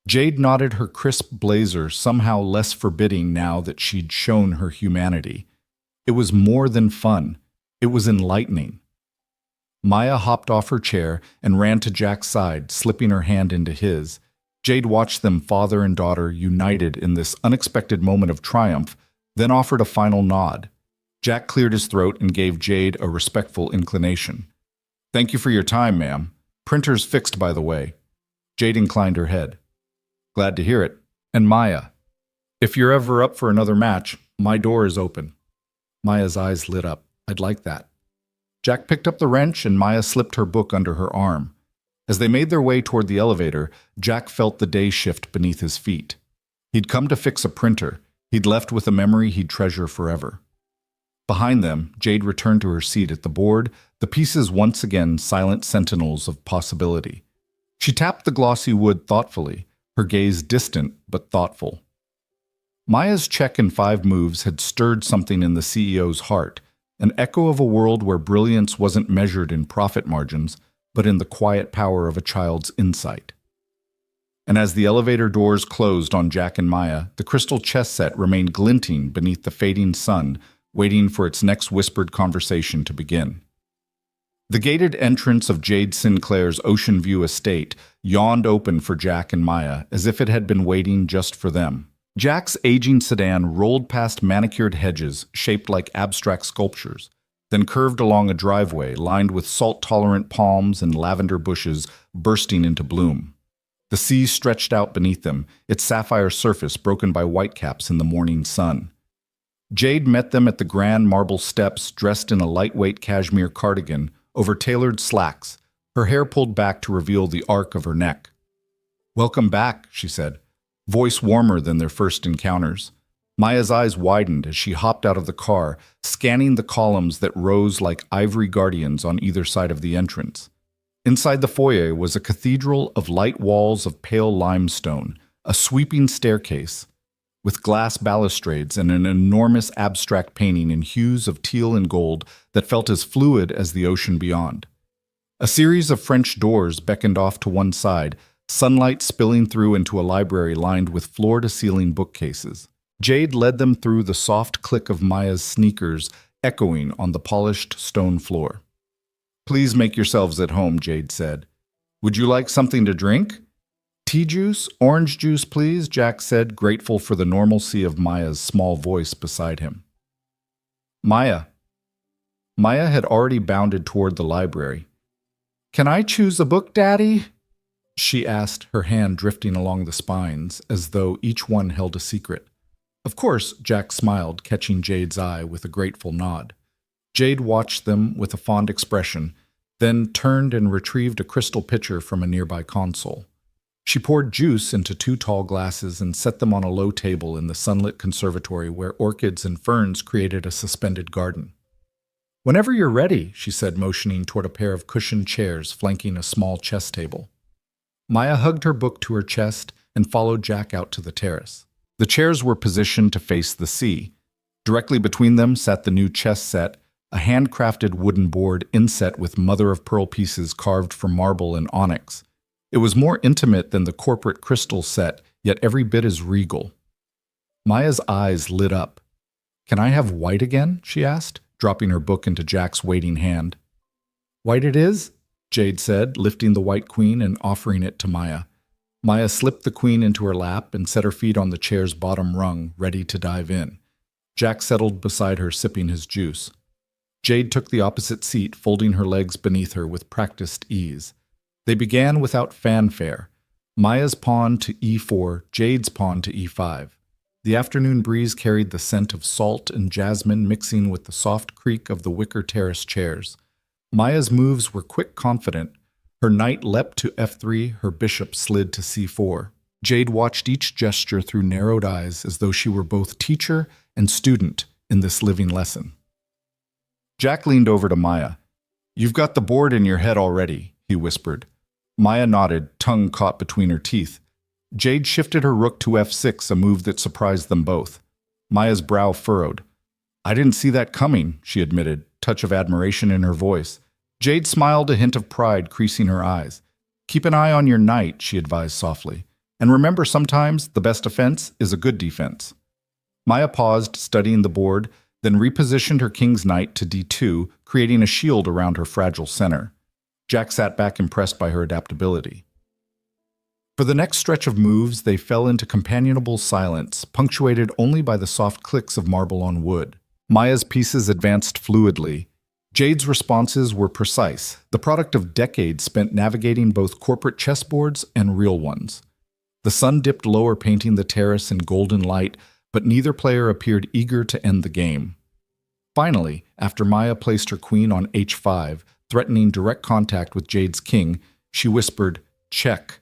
Jade nodded, her crisp blazer somehow less forbidding now that she'd shown her humanity. It was more than fun. It was enlightening. Maya hopped off her chair and ran to Jack's side, slipping her hand into his. Jade watched them, father and daughter, united in this unexpected moment of triumph, then offered a final nod. Jack cleared his throat and gave Jade a respectful inclination. Thank you for your time, ma'am. Printer's fixed, by the way. Jade inclined her head. Glad to hear it. And Maya, if you're ever up for another match, my door is open. Maya's eyes lit up. I'd like that. Jack picked up the wrench and Maya slipped her book under her arm. As they made their way toward the elevator, Jack felt the day shift beneath his feet. He'd come to fix a printer. He'd left with a memory he'd treasure forever. Behind them, Jade returned to her seat at the board, the pieces once again silent sentinels of possibility. She tapped the glossy wood thoughtfully, her gaze distant but thoughtful. Maya's check in 5 moves had stirred something in the CEO's heart, an echo of a world where brilliance wasn't measured in profit margins, but in the quiet power of a child's insight. And as the elevator doors closed on Jack and Maya, the crystal chess set remained glinting beneath the fading sun, waiting for its next whispered conversation to begin. The gated entrance of Jade Sinclair's Ocean View estate yawned open for Jack and Maya, as if it had been waiting just for them. Jack's aging sedan rolled past manicured hedges shaped like abstract sculptures, then curved along a driveway lined with salt-tolerant palms and lavender bushes bursting into bloom. The sea stretched out beneath them, its sapphire surface broken by whitecaps in the morning sun. Jade met them at the grand marble steps, dressed in a lightweight cashmere cardigan over tailored slacks, her hair pulled back to reveal the arc of her neck. "Welcome back," she said, voice warmer than their first encounters. Maya's eyes widened as she hopped out of the car, scanning the columns that rose like ivory guardians on either side of the entrance. Inside the foyer was a cathedral of light walls of pale limestone, a sweeping staircase, with glass balustrades and an enormous abstract painting in hues of teal and gold that felt as fluid as the ocean beyond. A series of French doors beckoned off to one side, sunlight spilling through into a library lined with floor-to-ceiling bookcases. Jade led them through the soft click of Maya's sneakers echoing on the polished stone floor. "Please make yourselves at home," Jade said. "Would you like something to drink?" "Tea juice? Orange juice, please," Jack said, grateful for the normalcy of Maya's small voice beside him. Maya had already bounded toward the library. "Can I choose a book, Daddy?" she asked, her hand drifting along the spines, as though each one held a secret. "Of course," Jack smiled, catching Jade's eye with a grateful nod. Jade watched them with a fond expression, then turned and retrieved a crystal pitcher from a nearby console. She poured juice into 2 tall glasses and set them on a low table in the sunlit conservatory where orchids and ferns created a suspended garden. "Whenever you're ready," she said, motioning toward a pair of cushioned chairs flanking a small chess table. Maya hugged her book to her chest and followed Jack out to the terrace. The chairs were positioned to face the sea. Directly between them sat the new chess set, a handcrafted wooden board inset with mother-of-pearl pieces carved from marble and onyx. It was more intimate than the corporate crystal set, yet every bit as regal. Maya's eyes lit up. "Can I have white again?" she asked, dropping her book into Jack's waiting hand. "White it is," Jade said, lifting the white queen and offering it to Maya. Maya slipped the queen into her lap and set her feet on the chair's bottom rung, ready to dive in. Jack settled beside her, sipping his juice. Jade took the opposite seat, folding her legs beneath her with practiced ease. They began without fanfare. Maya's pawn to e4, Jade's pawn to e5. The afternoon breeze carried the scent of salt and jasmine mixing with the soft creak of the wicker terrace chairs. Maya's moves were quick, confident. Her knight leapt to f3, her bishop slid to c4. Jade watched each gesture through narrowed eyes as though she were both teacher and student in this living lesson. Jack leaned over to Maya. "You've got the board in your head already," he whispered. Maya nodded, tongue caught between her teeth. Jade shifted her rook to f6, a move that surprised them both. Maya's brow furrowed. "I didn't see that coming," she admitted, touch of admiration in her voice. Jade smiled, a hint of pride creasing her eyes. "Keep an eye on your knight," she advised softly. "And remember, sometimes the best offense is a good defense." Maya paused, studying the board, then repositioned her king's knight to d2, creating a shield around her fragile center. Jack sat back, impressed by her adaptability. For the next stretch of moves, they fell into companionable silence, punctuated only by the soft clicks of marble on wood. Maya's pieces advanced fluidly. Jade's responses were precise, the product of decades spent navigating both corporate chessboards and real ones. The sun dipped lower, painting the terrace in golden light, but neither player appeared eager to end the game. Finally, after Maya placed her queen on h5, threatening direct contact with Jade's king, she whispered, "Check."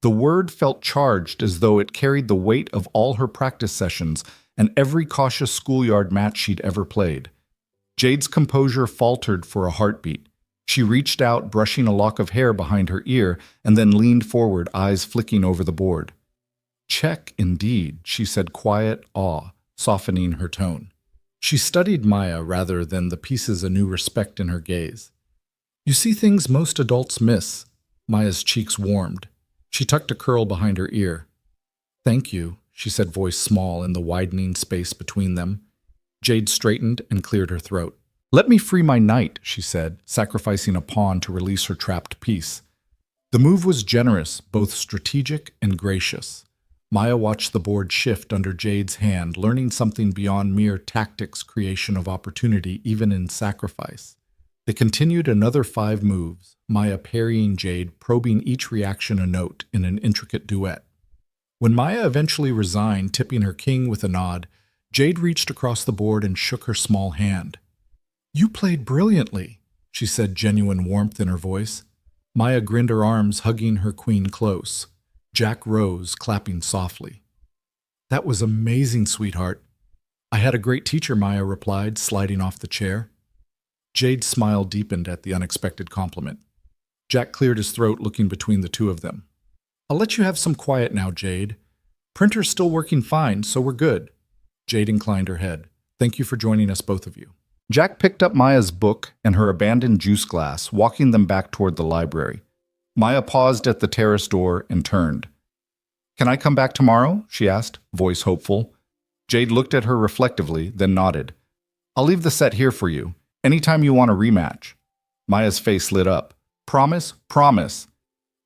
The word felt charged, as though it carried the weight of all her practice sessions and every cautious schoolyard match she'd ever played. Jade's composure faltered for a heartbeat. She reached out, brushing a lock of hair behind her ear, and then leaned forward, eyes flicking over the board. Check, indeed, she said, quiet awe, softening her tone. She studied Maya rather than the pieces, a new respect in her gaze. You see things most adults miss. Maya's cheeks warmed. She tucked a curl behind her ear. Thank you, she said, voice small in the widening space between them. Jade straightened and cleared her throat. Let me free my knight, she said, sacrificing a pawn to release her trapped piece. The move was generous, both strategic and gracious. Maya watched the board shift under Jade's hand, learning something beyond mere tactics, creation of opportunity, even in sacrifice. They continued another 5 moves, Maya parrying Jade, probing each reaction a note in an intricate duet. When Maya eventually resigned, tipping her king with a nod, Jade reached across the board and shook her small hand. You played brilliantly, she said, genuine warmth in her voice. Maya grinned her arms, hugging her queen close. Jack rose, clapping softly. That was amazing, sweetheart. I had a great teacher, Maya replied, sliding off the chair. Jade's smile deepened at the unexpected compliment. Jack cleared his throat, looking between the two of them. I'll let you have some quiet now, Jade. Printer's still working fine, so we're good. Jade inclined her head. Thank you for joining us, both of you. Jack picked up Maya's book and her abandoned juice glass, walking them back toward the library. Maya paused at the terrace door and turned. Can I come back tomorrow? She asked, voice hopeful. Jade looked at her reflectively, then nodded. I'll leave the set here for you, anytime you want a rematch. Maya's face lit up. Promise? Promise.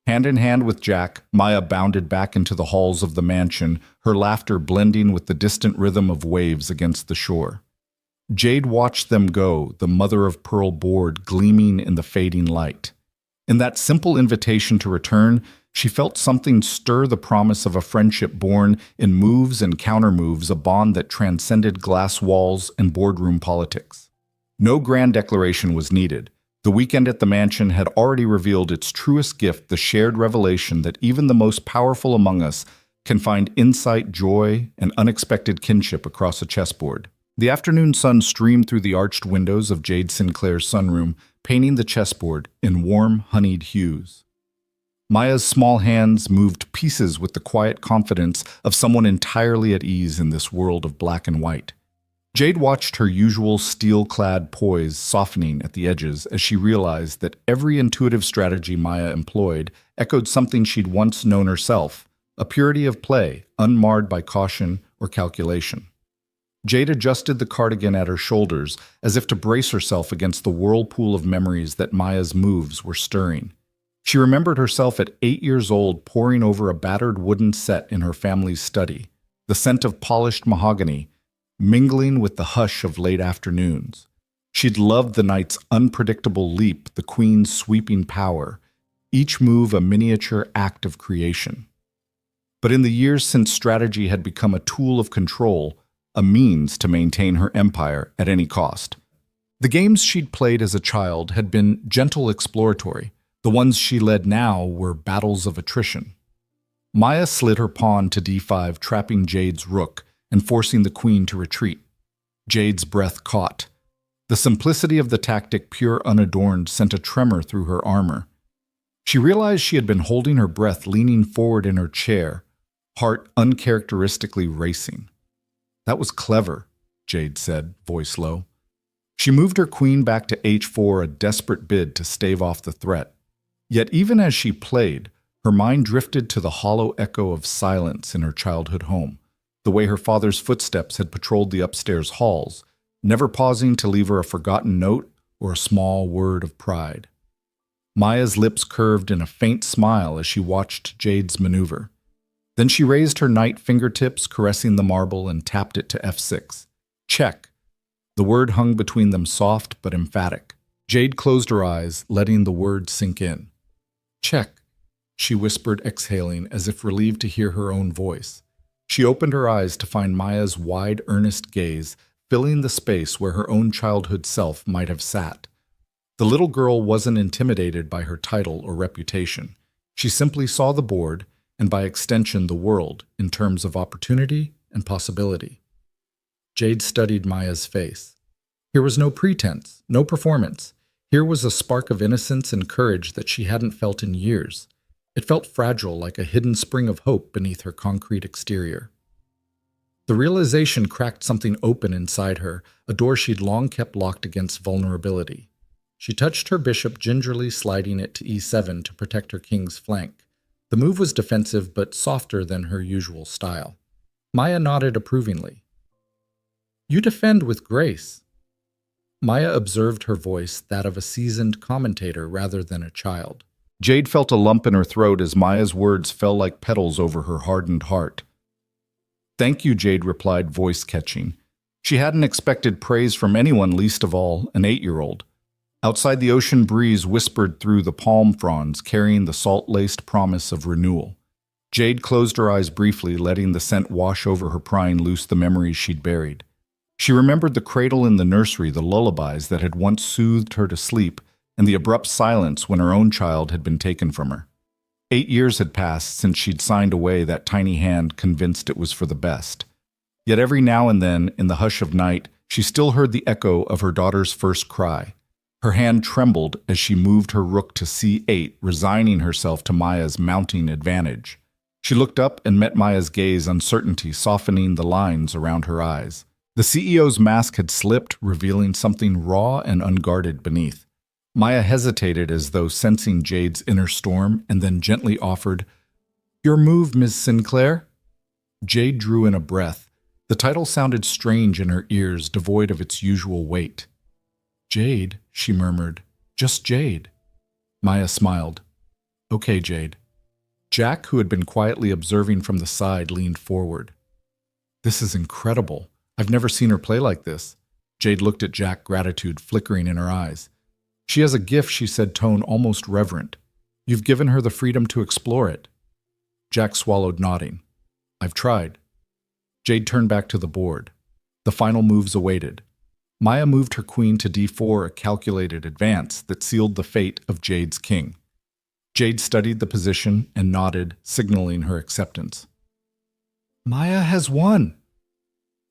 Hand in hand with Jack, Maya bounded back into the halls of the mansion, her laughter blending with the distant rhythm of waves against the shore. Jade watched them go, the mother-of-pearl board gleaming in the fading light. In that simple invitation to return, she felt something stir, the promise of a friendship born in moves and countermoves, a bond that transcended glass walls and boardroom politics. No grand declaration was needed. The weekend at the mansion had already revealed its truest gift, the shared revelation that even the most powerful among us can find insight, joy, and unexpected kinship across a chessboard. The afternoon sun streamed through the arched windows of Jade Sinclair's sunroom, painting the chessboard in warm, honeyed hues. Maya's small hands moved pieces with the quiet confidence of someone entirely at ease in this world of black and white. Jade watched her usual steel-clad poise softening at the edges as she realized that every intuitive strategy Maya employed echoed something she'd once known herself, a purity of play, unmarred by caution or calculation. Jade adjusted the cardigan at her shoulders as if to brace herself against the whirlpool of memories that Maya's moves were stirring. She remembered herself at 8 years old poring over a battered wooden set in her family's study, the scent of polished mahogany mingling with the hush of late afternoons. She'd loved the knight's unpredictable leap, the queen's sweeping power, each move a miniature act of creation. But in the years since strategy had become a tool of control, a means to maintain her empire at any cost. The games she'd played as a child had been gentle exploratory. The ones she led now were battles of attrition. Maya slid her pawn to d5, trapping Jade's rook and forcing the queen to retreat. Jade's breath caught. The simplicity of the tactic, pure unadorned, sent a tremor through her armor. She realized she had been holding her breath, leaning forward in her chair, heart uncharacteristically racing. That was clever, Jade said, voice low. She moved her queen back to h4, a desperate bid to stave off the threat. Yet even as she played, her mind drifted to the hollow echo of silence in her childhood home, the way her father's footsteps had patrolled the upstairs halls, never pausing to leave her a forgotten note or a small word of pride. Maya's lips curved in a faint smile as she watched Jade's maneuver. Then she raised her knight fingertips, caressing the marble, and tapped it to f6. Check. The word hung between them, soft but emphatic. Jade closed her eyes, letting the word sink in. Check, she whispered, exhaling, as if relieved to hear her own voice. She opened her eyes to find Maya's wide, earnest gaze filling the space where her own childhood self might have sat. The little girl wasn't intimidated by her title or reputation. She simply saw the board, and by extension the world, in terms of opportunity and possibility. Jade studied Maya's face. Here was no pretense, no performance. Here was a spark of innocence and courage that she hadn't felt in years. It felt fragile, like a hidden spring of hope beneath her concrete exterior. The realization cracked something open inside her, a door she'd long kept locked against vulnerability. She touched her bishop, gingerly sliding it to e7 to protect her king's flank. The move was defensive, but softer than her usual style. Maya nodded approvingly. "You defend with grace." Maya observed her voice, that of a seasoned commentator rather than a child. Jade felt a lump in her throat as Maya's words fell like petals over her hardened heart. "Thank you," Jade replied, voice catching. She hadn't expected praise from anyone, least of all an 8-year-old. Outside, the ocean breeze whispered through the palm fronds, carrying the salt-laced promise of renewal. Jade closed her eyes briefly, letting the scent wash over her, prying loose the memories she'd buried. She remembered the cradle in the nursery, the lullabies that had once soothed her to sleep, and the abrupt silence when her own child had been taken from her. 8 years had passed since she'd signed away that tiny hand, convinced it was for the best. Yet every now and then, in the hush of night, she still heard the echo of her daughter's first cry. Her hand trembled as she moved her rook to c8, resigning herself to Maya's mounting advantage. She looked up and met Maya's gaze, uncertainty softening the lines around her eyes. The CEO's mask had slipped, revealing something raw and unguarded beneath. Maya hesitated, as though sensing Jade's inner storm, and then gently offered, "Your move, Ms. Sinclair." Jade drew in a breath. The title sounded strange in her ears, devoid of its usual weight. "Jade," she murmured. "Just Jade." Maya smiled. "Okay, Jade." Jack, who had been quietly observing from the side, leaned forward. "This is incredible. I've never seen her play like this." Jade looked at Jack, gratitude flickering in her eyes. "She has a gift," she said, tone almost reverent. "You've given her the freedom to explore it." Jack swallowed, nodding. "I've tried." Jade turned back to the board. The final moves awaited. Maya moved her queen to d4, a calculated advance that sealed the fate of Jade's king. Jade studied the position and nodded, signaling her acceptance. "Maya has won,"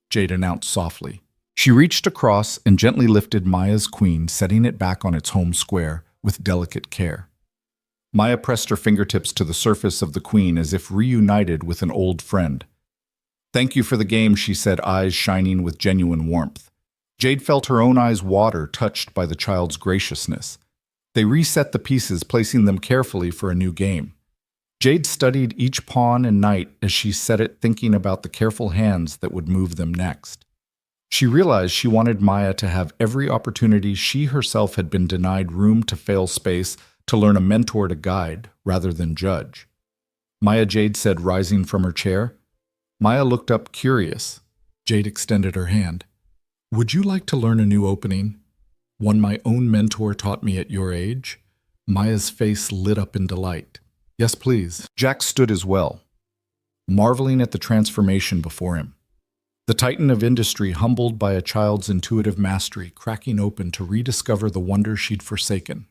Jade announced softly. She reached across and gently lifted Maya's queen, setting it back on its home square with delicate care. Maya pressed her fingertips to the surface of the queen as if reunited with an old friend. "Thank you for the game," she said, eyes shining with genuine warmth. Jade felt her own eyes water, touched by the child's graciousness. They reset the pieces, placing them carefully for a new game. Jade studied each pawn and knight as she set it, thinking about the careful hands that would move them next. She realized she wanted Maya to have every opportunity she herself had been denied, room to fail, space to learn, a mentor to guide rather than judge. "Maya," Jade said, rising from her chair. Maya looked up, curious. Jade extended her hand. "Would you like to learn a new opening? One my own mentor taught me at your age?" Maya's face lit up in delight. "Yes, please." Jack stood as well, marveling at the transformation before him. The titan of industry, humbled by a child's intuitive mastery, cracking open to rediscover the wonder she'd forsaken.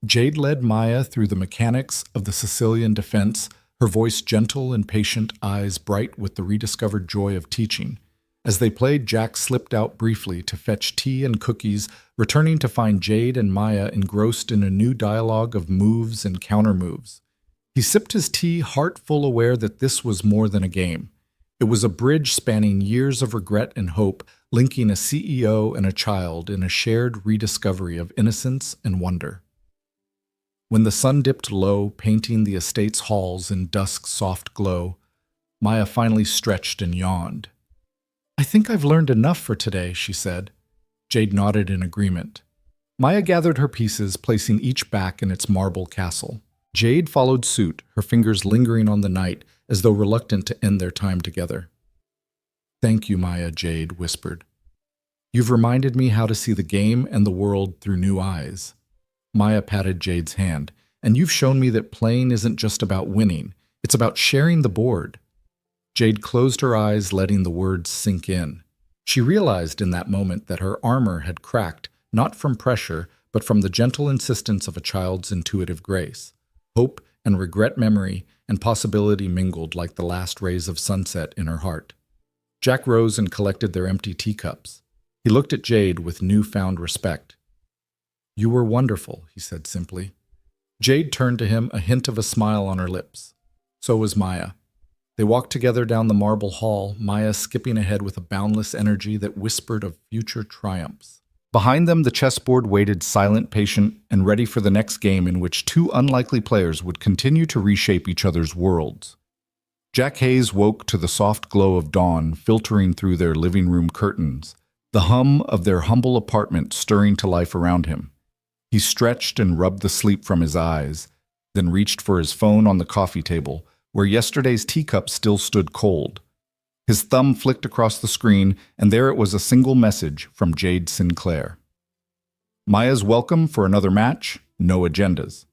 Jade led Maya through the mechanics of the Sicilian defense, her voice gentle and patient, eyes bright with the rediscovered joy of teaching. As they played, Jack slipped out briefly to fetch tea and cookies, returning to find Jade and Maya engrossed in a new dialogue of moves and countermoves. He sipped his tea, heart full aware that this was more than a game. It was a bridge spanning years of regret and hope, linking a CEO and a child in a shared rediscovery of innocence and wonder. When the sun dipped low, painting the estate's halls in dusk's soft glow, Maya finally stretched and yawned. "I think I've learned enough for today," she said. Jade nodded in agreement. Maya gathered her pieces, placing each back in its marble castle. Jade followed suit, her fingers lingering on the knight, as though reluctant to end their time together. "Thank you, Maya," Jade whispered. "You've reminded me how to see the game and the world through new eyes." Maya patted Jade's hand. "And you've shown me that playing isn't just about winning, it's about sharing the board." Jade closed her eyes, letting the words sink in. She realized in that moment that her armor had cracked, not from pressure, but from the gentle insistence of a child's intuitive grace. Hope and regret, memory and possibility mingled like the last rays of sunset in her heart. Jack rose and collected their empty teacups. He looked at Jade with newfound respect. You were wonderful, he said simply. Jade turned to him, a hint of a smile on her lips. So was Maya. They walked together down the marble hall, Maya skipping ahead with a boundless energy that whispered of future triumphs. Behind them, the chessboard waited silent, patient, and ready for the next game in which two unlikely players would continue to reshape each other's worlds. Jack Hayes woke to the soft glow of dawn filtering through their living room curtains, the hum of their humble apartment stirring to life around him. He stretched and rubbed the sleep from his eyes, then reached for his phone on the coffee table, where yesterday's teacup still stood cold. His thumb flicked across the screen, and there it was, a single message from Jade Sinclair. Maya's welcome for another match, no agendas.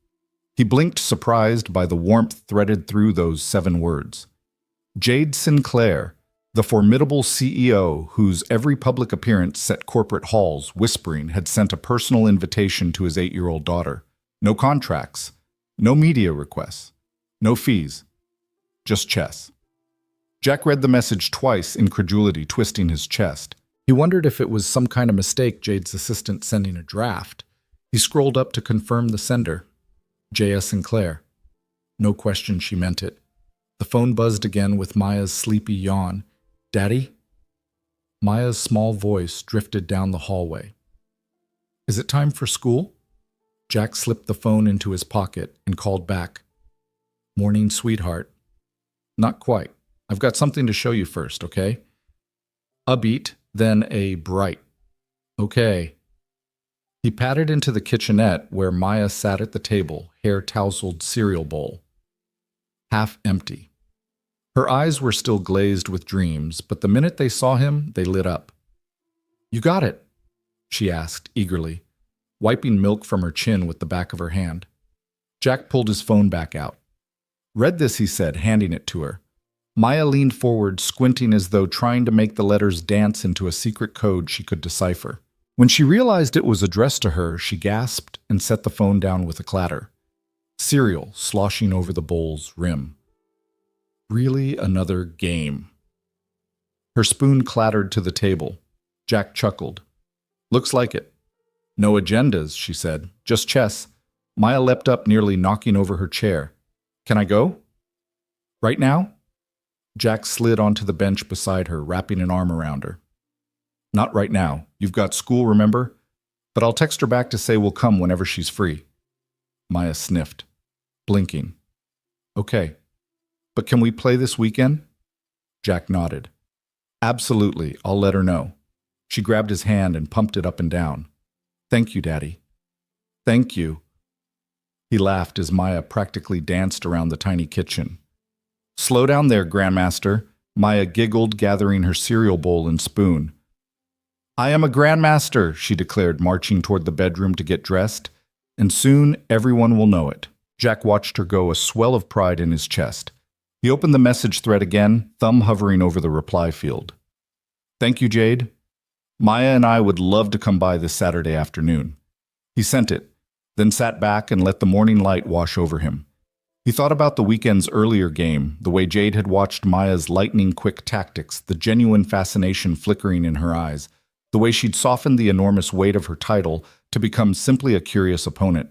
He blinked, surprised by the warmth threaded through those 7 words. Jade Sinclair, the formidable CEO whose every public appearance set corporate halls whispering, had sent a personal invitation to his 8-year-old daughter. No contracts, no media requests, no fees, just chess. Jack read the message twice, incredulity twisting his chest. He wondered if it was some kind of mistake, Jade's assistant sending a draft. He scrolled up to confirm the sender. J.S. Sinclair. No question she meant it. The phone buzzed again with Maya's sleepy yawn. Daddy? Maya's small voice drifted down the hallway. Is it time for school? Jack slipped the phone into his pocket and called back. Morning, sweetheart. Not quite. I've got something to show you first, okay? A beat, then a bright. Okay. He padded into the kitchenette where Maya sat at the table, hair-tousled cereal bowl. Half empty. Her eyes were still glazed with dreams, but the minute they saw him, they lit up. You got it? She asked eagerly, wiping milk from her chin with the back of her hand. Jack pulled his phone back out. Read this, he said, handing it to her. Maya leaned forward, squinting as though trying to make the letters dance into a secret code she could decipher. When she realized it was addressed to her, she gasped and set the phone down with a clatter. Cereal sloshing over the bowl's rim. Really another game. Her spoon clattered to the table. Jack chuckled. Looks like it. No agendas, she said. Just chess. Maya leapt up, nearly knocking over her chair. Can I go? Right now? Jack slid onto the bench beside her, wrapping an arm around her. Not right now. You've got school, remember? But I'll text her back to say we'll come whenever she's free. Maya sniffed, blinking. Okay. But can we play this weekend? Jack nodded. Absolutely. I'll let her know. She grabbed his hand and pumped it up and down. Thank you, Daddy. Thank you. He laughed as Maya practically danced around the tiny kitchen. Slow down there, Grandmaster, Maya giggled, gathering her cereal bowl and spoon. I am a Grandmaster, she declared, marching toward the bedroom to get dressed, and soon everyone will know it. Jack watched her go, a swell of pride in his chest. He opened the message thread again, thumb hovering over the reply field. Thank you, Jade. Maya and I would love to come by this Saturday afternoon. He sent it, then sat back and let the morning light wash over him. He thought about the weekend's earlier game, the way Jade had watched Maya's lightning-quick tactics, the genuine fascination flickering in her eyes, the way she'd softened the enormous weight of her title to become simply a curious opponent.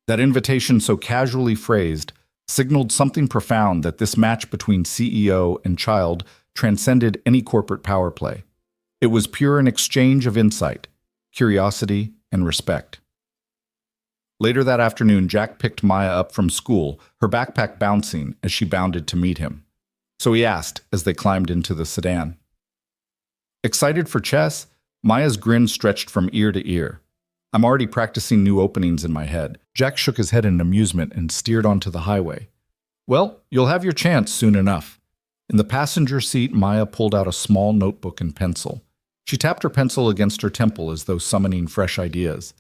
That invitation, so casually phrased, signaled something profound, that this match between CEO and child transcended any corporate power play. It was pure an exchange of insight, curiosity, and respect. Later that afternoon, Jack picked Maya up from school, her backpack bouncing as she bounded to meet him. So he asked as they climbed into the sedan. Excited for chess? Maya's grin stretched from ear to ear. I'm already practicing new openings in my head. Jack shook his head in amusement and steered onto the highway. Well, you'll have your chance soon enough. In the passenger seat, Maya pulled out a small notebook and pencil. She tapped her pencil against her temple as though summoning fresh ideas.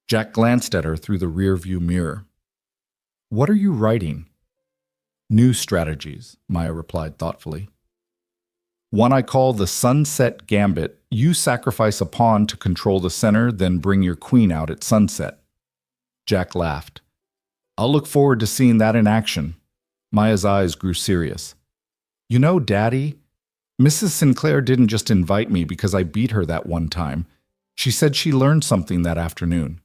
Jack glanced at her through the rearview mirror. What are you writing? New strategies, Maya replied thoughtfully. One I call the Sunset Gambit. You sacrifice a pawn to control the center, then bring your queen out at sunset. Jack laughed. I'll look forward to seeing that in action. Maya's eyes grew serious. You know, Daddy, Mrs. Sinclair didn't just invite me because I beat her that one time. She said she learned something that afternoon.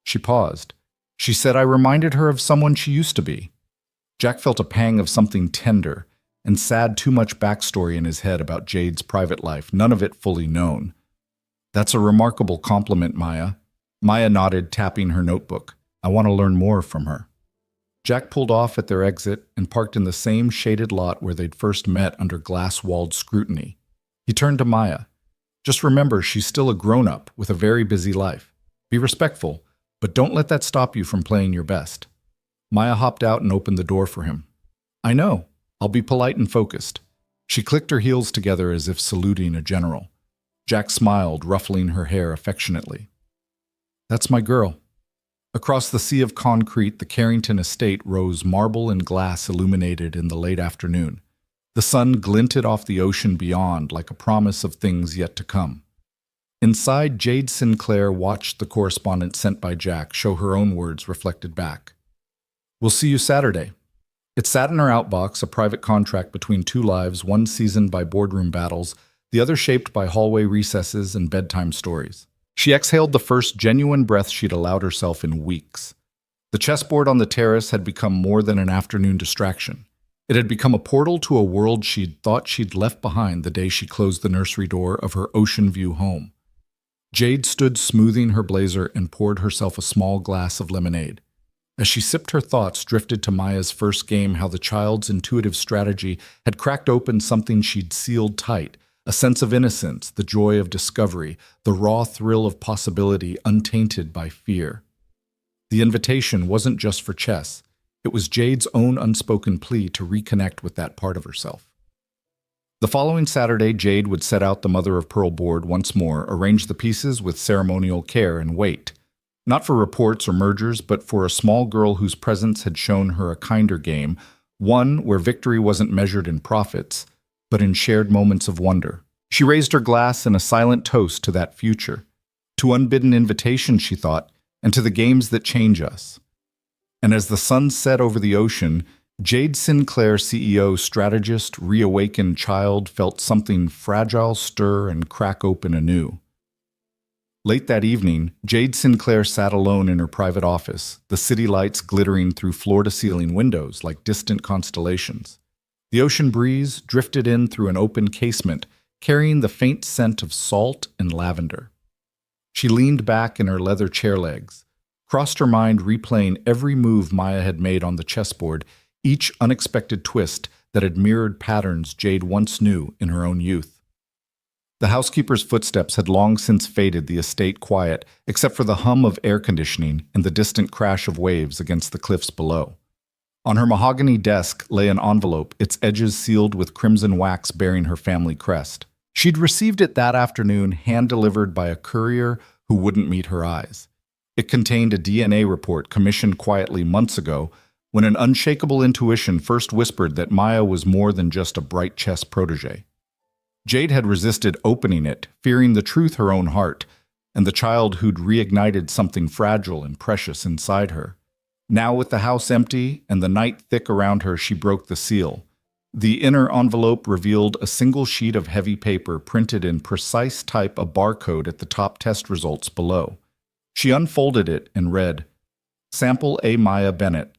She paused. She said I reminded her of someone she used to be. Jack felt a pang of something tender and sad, too much backstory in his head about Jade's private life, none of it fully known. That's a remarkable compliment, Maya. Maya nodded, tapping her notebook. I want to learn more from her. Jack pulled off at their exit and parked in the same shaded lot where they'd first met under glass-walled scrutiny. He turned to Maya. Just remember, she's still a grown-up with a very busy life. Be respectful, but don't let that stop you from playing your best. Maya hopped out and opened the door for him. I know. I'll be polite and focused. She clicked her heels together as if saluting a general. Jack smiled, ruffling her hair affectionately. That's my girl. Across the sea of concrete, the Carrington estate rose marble and glass illuminated in the late afternoon. The sun glinted off the ocean beyond like a promise of things yet to come. Inside, Jade Sinclair watched the correspondence sent by Jack show her own words reflected back. We'll see you Saturday. It sat in her outbox, a private contract between two lives, one seasoned by boardroom battles, the other shaped by hallway recesses and bedtime stories. She exhaled the first genuine breath she'd allowed herself in weeks. The chessboard on the terrace had become more than an afternoon distraction. It had become a portal to a world she'd thought she'd left behind the day she closed the nursery door of her ocean view home. Jade stood smoothing her blazer and poured herself a small glass of lemonade. As she sipped, her thoughts drifted to Maya's first game, how the child's intuitive strategy had cracked open something she'd sealed tight, a sense of innocence, the joy of discovery, the raw thrill of possibility untainted by fear. The invitation wasn't just for chess. It was Jade's own unspoken plea to reconnect with that part of herself. The following Saturday, Jade would set out the mother-of-pearl board once more, arrange the pieces with ceremonial care, and wait. Not for reports or mergers, but for a small girl whose presence had shown her a kinder game, one where victory wasn't measured in profits, but in shared moments of wonder. She raised her glass in a silent toast to that future, to unbidden invitations, she thought, and to the games that change us. And as the sun set over the ocean, Jade Sinclair, CEO, strategist, reawakened child, felt something fragile stir and crack open anew. Late that evening, Jade Sinclair sat alone in her private office, the city lights glittering through floor-to-ceiling windows like distant constellations. The ocean breeze drifted in through an open casement, carrying the faint scent of salt and lavender. She leaned back in her leather chair legs, crossed her mind replaying every move Maya had made on the chessboard, each unexpected twist that had mirrored patterns Jade once knew in her own youth. The housekeeper's footsteps had long since faded the estate quiet, except for the hum of air conditioning and the distant crash of waves against the cliffs below. On her mahogany desk lay an envelope, its edges sealed with crimson wax bearing her family crest. She'd received it that afternoon, hand-delivered by a courier who wouldn't meet her eyes. It contained a DNA report commissioned quietly months ago, when an unshakable intuition first whispered that Maya was more than just a bright chess protege. Jade had resisted opening it, fearing the truth her own heart, and the child who'd reignited something fragile and precious inside her. Now, with the house empty and the night thick around her, she broke the seal. The inner envelope revealed a single sheet of heavy paper printed in precise type, a barcode at the top, test results below. She unfolded it and read, Sample A. Maya Bennett.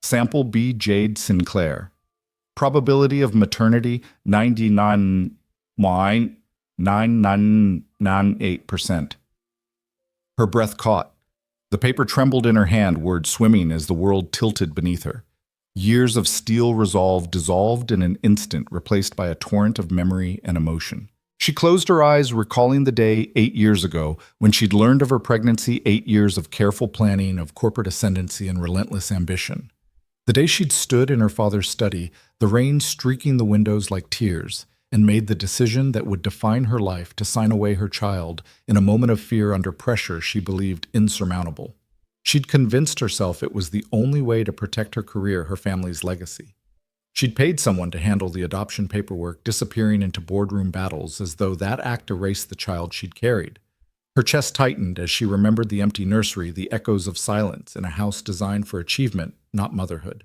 Sample B. Jade Sinclair. Probability of maternity 99.9998%. Her breath caught. The paper trembled in her hand, words swimming as the world tilted beneath her. Years of steel resolve dissolved in an instant, replaced by a torrent of memory and emotion. She closed her eyes, recalling the day 8 years ago when she'd learned of her pregnancy, 8 years of careful planning, of corporate ascendancy and relentless ambition. The day she'd stood in her father's study, the rain streaking the windows like tears, and made the decision that would define her life to sign away her child in a moment of fear under pressure she believed insurmountable. She'd convinced herself it was the only way to protect her career, her family's legacy. She'd paid someone to handle the adoption paperwork, disappearing into boardroom battles as though that act erased the child she'd carried. Her chest tightened as she remembered the empty nursery, the echoes of silence in a house designed for achievement, not motherhood.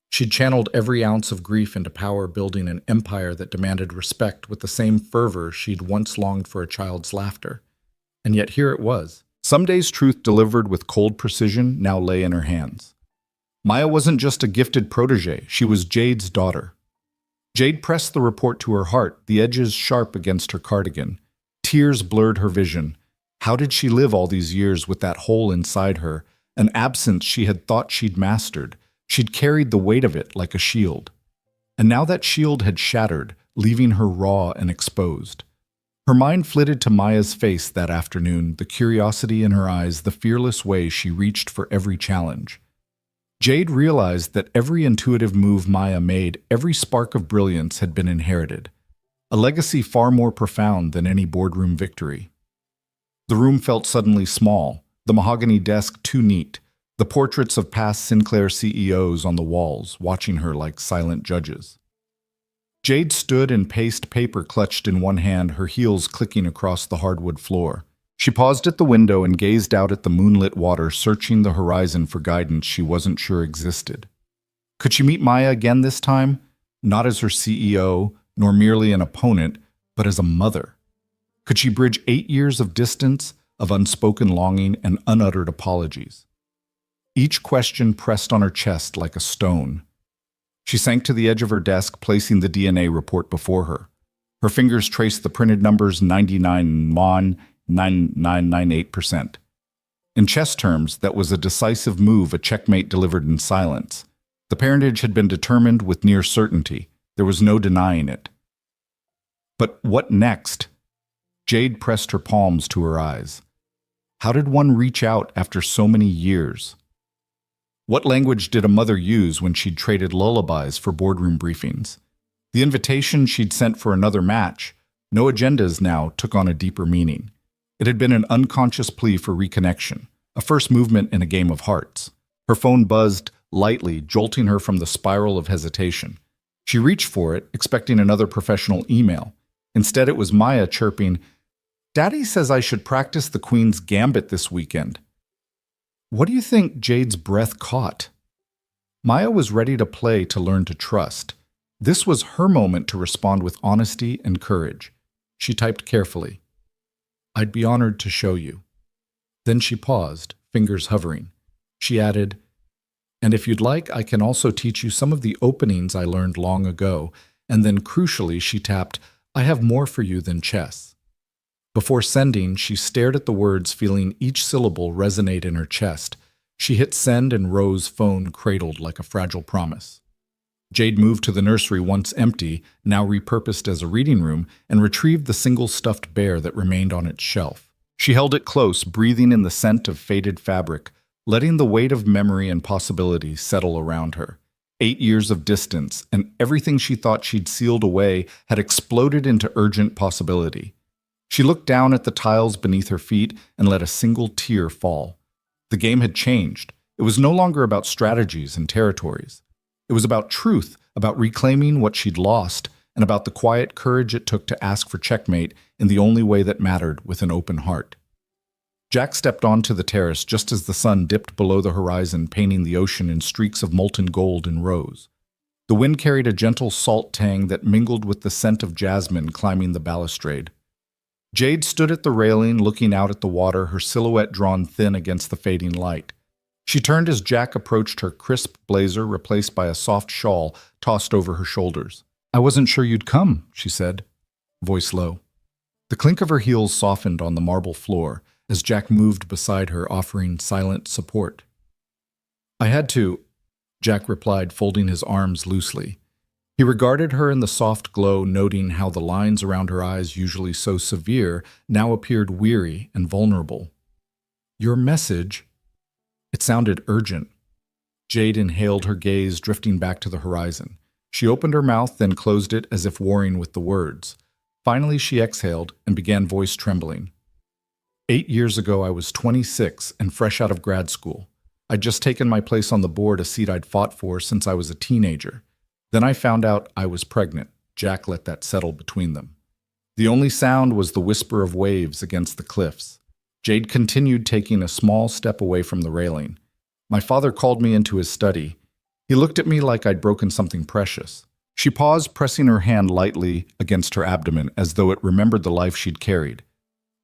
She'd channeled every ounce of grief into power, building an empire that demanded respect with the same fervor she'd once longed for a child's laughter. And yet here it was, Some days truth delivered with cold precision now lay in her hands. Maya wasn't just a gifted protege, she was Jade's daughter. Jade pressed the report to her heart, the edges sharp against her cardigan. Tears blurred her vision. How did she live all these years with that hole inside her, an absence she had thought she'd mastered? She'd carried the weight of it like a shield. And now that shield had shattered, leaving her raw and exposed. Her mind flitted to Maya's face that afternoon, the curiosity in her eyes, the fearless way she reached for every challenge. Jade realized that every intuitive move Maya made, every spark of brilliance had been inherited, a legacy far more profound than any boardroom victory. The room felt suddenly small, the mahogany desk too neat, the portraits of past Sinclair CEOs on the walls, watching her like silent judges. Jade stood and paced, paper clutched in one hand, her heels clicking across the hardwood floor. She paused at the window and gazed out at the moonlit water, searching the horizon for guidance she wasn't sure existed. Could she meet Maya again this time? Not as her CEO, nor merely an opponent, but as a mother. Could she bridge 8 years of distance, of unspoken longing and unuttered apologies? Each question pressed on her chest like a stone. She sank to the edge of her desk, placing the DNA report before her. Her fingers traced the printed numbers 99.9998%. In chess terms, that was a decisive move, a checkmate delivered in silence. The parentage had been determined with near certainty. There was no denying it. But what next? Jade pressed her palms to her eyes. How did one reach out after so many years? What language did a mother use when she'd traded lullabies for boardroom briefings? The invitation she'd sent for another match, no agendas now, took on a deeper meaning. It had been an unconscious plea for reconnection, a first movement in a game of hearts. Her phone buzzed lightly, jolting her from the spiral of hesitation. She reached for it, expecting another professional email. Instead, it was Maya chirping, "Daddy says I should practice the Queen's Gambit this weekend." What do you think Jade's breath caught? Maya was ready to play, to learn to trust. This was her moment to respond with honesty and courage. She typed carefully, "I'd be honored to show you." Then she paused, fingers hovering. She added, "And if you'd like, I can also teach you some of the openings I learned long ago." And then crucially, she tapped, "I have more for you than chess." Before sending, she stared at the words, feeling each syllable resonate in her chest. She hit send and Rose's phone cradled like a fragile promise. Jade moved to the nursery, once empty, now repurposed as a reading room, and retrieved the single stuffed bear that remained on its shelf. She held it close, breathing in the scent of faded fabric, letting the weight of memory and possibility settle around her. 8 years of distance, and everything she thought she'd sealed away had exploded into urgent possibility. She looked down at the tiles beneath her feet and let a single tear fall. The game had changed. It was no longer about strategies and territories. It was about truth, about reclaiming what she'd lost, and about the quiet courage it took to ask for checkmate in the only way that mattered, with an open heart. Jack stepped onto the terrace just as the sun dipped below the horizon, painting the ocean in streaks of molten gold and rose. The wind carried a gentle salt tang that mingled with the scent of jasmine climbing the balustrade. Jade stood at the railing, looking out at the water, her silhouette drawn thin against the fading light. She turned as Jack approached her, crisp blazer replaced by a soft shawl tossed over her shoulders. "I wasn't sure you'd come," she said, voice low. The clink of her heels softened on the marble floor as Jack moved beside her, offering silent support. "I had to," Jack replied, folding his arms loosely. He regarded her in the soft glow, noting how the lines around her eyes, usually so severe, now appeared weary and vulnerable. "Your message?" It sounded urgent. Jade inhaled, her gaze drifting back to the horizon. She opened her mouth, then closed it as if warring with the words. Finally, she exhaled and began, voice trembling. 8 years ago, I was 26 and fresh out of grad school. I'd just taken my place on the board, a seat I'd fought for since I was a teenager. Then I found out I was pregnant. Jack let that settle between them. The only sound was the whisper of waves against the cliffs. Jade continued, taking a small step away from the railing. My father called me into his study. He looked at me like I'd broken something precious. She paused, pressing her hand lightly against her abdomen as though it remembered the life she'd carried.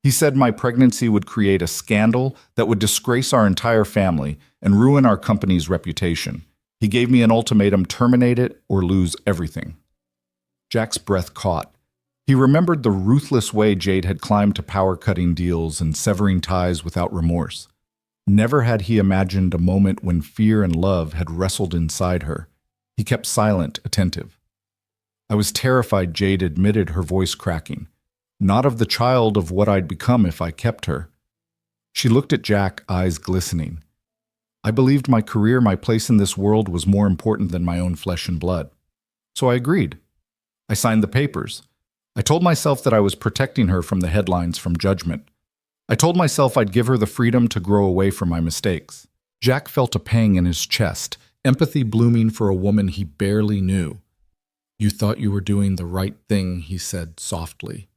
He said my pregnancy would create a scandal that would disgrace our entire family and ruin our company's reputation. He gave me an ultimatum: terminate it or lose everything. Jack's breath caught. He remembered the ruthless way Jade had climbed to power-cutting deals and severing ties without remorse. Never had he imagined a moment when fear and love had wrestled inside her. He kept silent, attentive. I was terrified, Jade admitted, her voice cracking. Not of the child, of what I'd become if I kept her. She looked at Jack, eyes glistening. I believed my career, my place in this world was more important than my own flesh and blood. So I agreed. I signed the papers. I told myself that I was protecting her from the headlines, from judgment. I told myself I'd give her the freedom to grow away from my mistakes. Jack felt a pang in his chest, empathy blooming for a woman he barely knew. You thought you were doing the right thing, he said softly.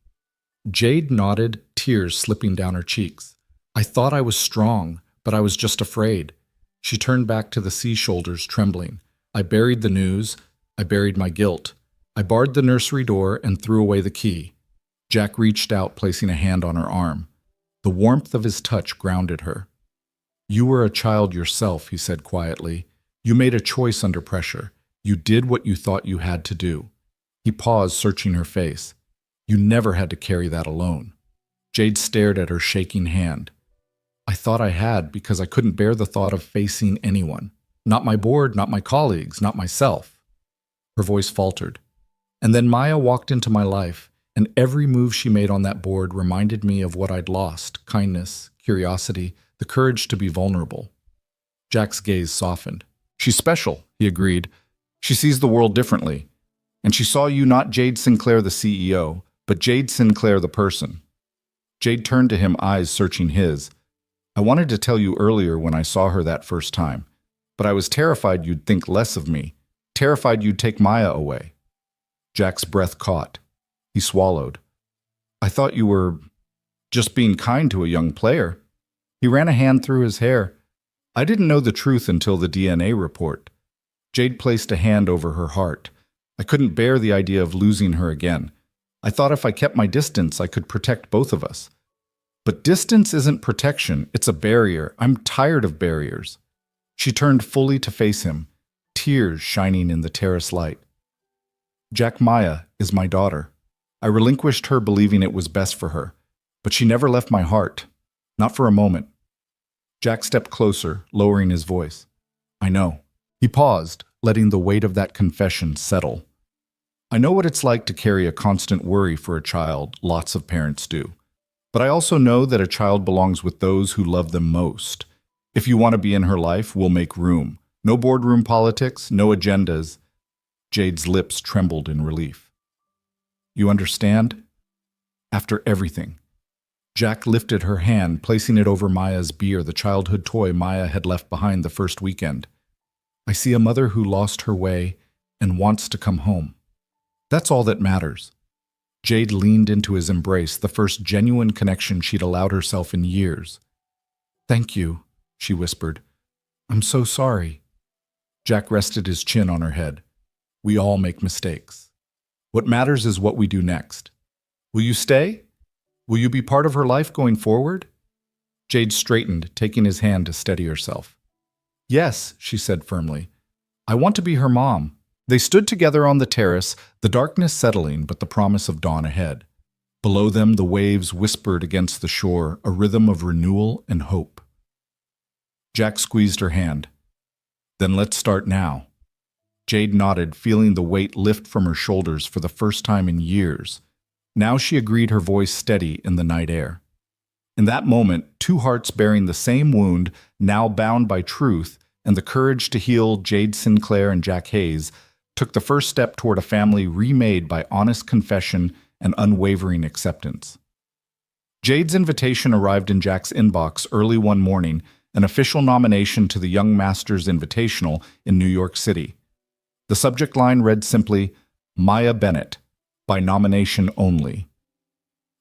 Jade nodded, tears slipping down her cheeks. I thought I was strong, but I was just afraid. She turned back to the sea shoulders, trembling. I buried the news. I buried my guilt. I barred the nursery door and threw away the key. Jack reached out, placing a hand on her arm. The warmth of his touch grounded her. You were a child yourself, he said quietly. You made a choice under pressure. You did what you thought you had to do. He paused, searching her face. You never had to carry that alone. Jade stared at her shaking hand. I thought I had, because I couldn't bear the thought of facing anyone. Not my board, not my colleagues, not myself. Her voice faltered. And then Maya walked into my life, and every move she made on that board reminded me of what I'd lost: kindness, curiosity, the courage to be vulnerable. Jack's gaze softened. She's special, he agreed. She sees the world differently. And she saw you not Jade Sinclair, the CEO, but Jade Sinclair, the person. Jade turned to him, eyes searching his. I wanted to tell you earlier when I saw her that first time, but I was terrified you'd think less of me, terrified you'd take Maya away. Jack's breath caught. He swallowed. I thought you were just being kind to a young player. He ran a hand through his hair. I didn't know the truth until the DNA report. Jade placed a hand over her heart. I couldn't bear the idea of losing her again. I thought if I kept my distance, I could protect both of us. But distance isn't protection, it's a barrier. I'm tired of barriers. She turned fully to face him, tears shining in the terrace light. Jack, Maya is my daughter. I relinquished her believing it was best for her, but she never left my heart, not for a moment. Jack stepped closer, lowering his voice. I know. He paused, letting the weight of that confession settle. I know what it's like to carry a constant worry for a child. Lots of parents do. But I also know that a child belongs with those who love them most. If you want to be in her life, we'll make room. No boardroom politics, no agendas. Jade's lips trembled in relief. You understand? After everything. Jack lifted her hand, placing it over Maya's beer, the childhood toy Maya had left behind the first weekend. I see a mother who lost her way and wants to come home. That's all that matters. Jade leaned into his embrace, the first genuine connection she'd allowed herself in years. Thank you, she whispered. I'm so sorry. Jack rested his chin on her head. We all make mistakes. What matters is what we do next. Will you stay? Will you be part of her life going forward? Jade straightened, taking his hand to steady herself. Yes, she said firmly. I want to be her mom. They stood together on the terrace, the darkness settling, but the promise of dawn ahead. Below them, the waves whispered against the shore, a rhythm of renewal and hope. Jack squeezed her hand. Then let's start now. Jade nodded, feeling the weight lift from her shoulders for the first time in years. Now she agreed, her voice steady in the night air. In that moment, two hearts bearing the same wound, now bound by truth and the courage to heal, Jade Sinclair and Jack Hayes, took the first step toward a family remade by honest confession and unwavering acceptance. Jade's invitation arrived in Jack's inbox early one morning, an official nomination to the Young Masters Invitational in New York City. The subject line read simply, Maya Bennett, by nomination only.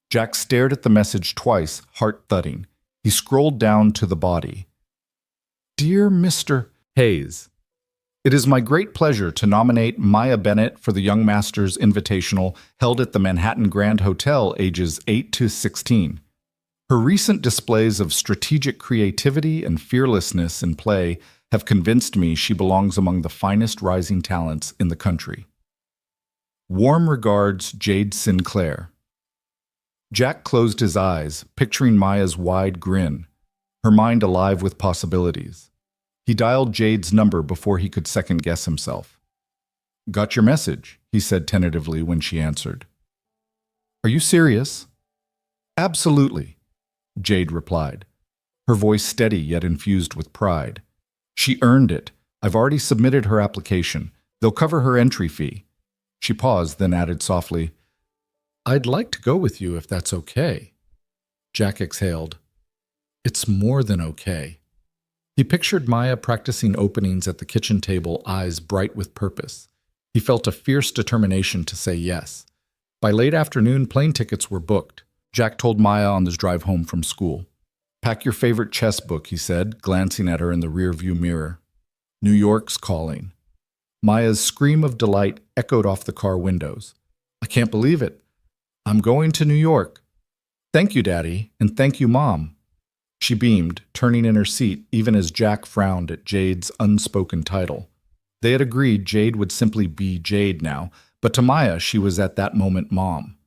Jack stared at the message twice, heart thudding. He scrolled down to the body. Dear Mr. Hayes, it is my great pleasure to nominate Maya Bennett for the Young Masters Invitational held at the Manhattan Grand Hotel, ages 8 to 16. Her recent displays of strategic creativity and fearlessness in play have convinced me she belongs among the finest rising talents in the country. Warm regards, Jade Sinclair. Jack closed his eyes, picturing Maya's wide grin, her mind alive with possibilities. He dialed Jade's number before he could second-guess himself. "Got your message," he said tentatively when she answered. "Are you serious?" "Absolutely," Jade replied, her voice steady yet infused with pride. "She earned it. I've already submitted her application. They'll cover her entry fee." She paused, then added softly, "I'd like to go with you if that's okay." Jack exhaled. "It's more than okay." He pictured Maya practicing openings at the kitchen table, eyes bright with purpose. He felt a fierce determination to say yes. By late afternoon, plane tickets were booked. Jack told Maya on his drive home from school. "Pack your favorite chess book," he said, glancing at her in the rearview mirror. "New York's calling." Maya's scream of delight echoed off the car windows. "I can't believe it. I'm going to New York." "Thank you, Daddy, and thank you, Mom." She beamed, turning in her seat even as Jack frowned at Jade's unspoken title. They had agreed Jade would simply be Jade now, but to Maya she was at that moment Mom.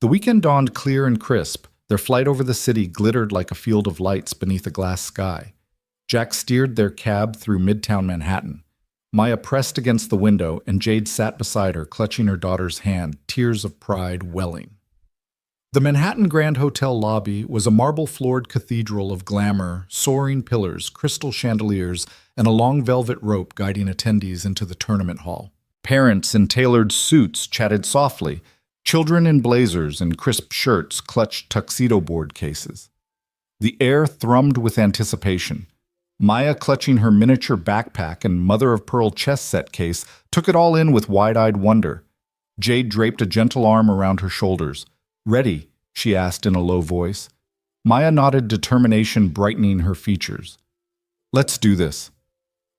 The weekend dawned clear and crisp. Their flight over the city glittered like a field of lights beneath a glass sky. Jack steered their cab through Midtown Manhattan. Maya pressed against the window, and Jade sat beside her, clutching her daughter's hand, tears of pride welling. The Manhattan Grand Hotel lobby was a marble-floored cathedral of glamour, soaring pillars, crystal chandeliers, and a long velvet rope guiding attendees into the tournament hall. Parents in tailored suits chatted softly. Children in blazers and crisp shirts clutched tuxedo board cases. The air thrummed with anticipation. Maya, clutching her miniature backpack and mother-of-pearl chess set case, took it all in with wide-eyed wonder. Jade draped a gentle arm around her shoulders. "Ready?" she asked in a low voice. Maya nodded, determination brightening her features. "Let's do this."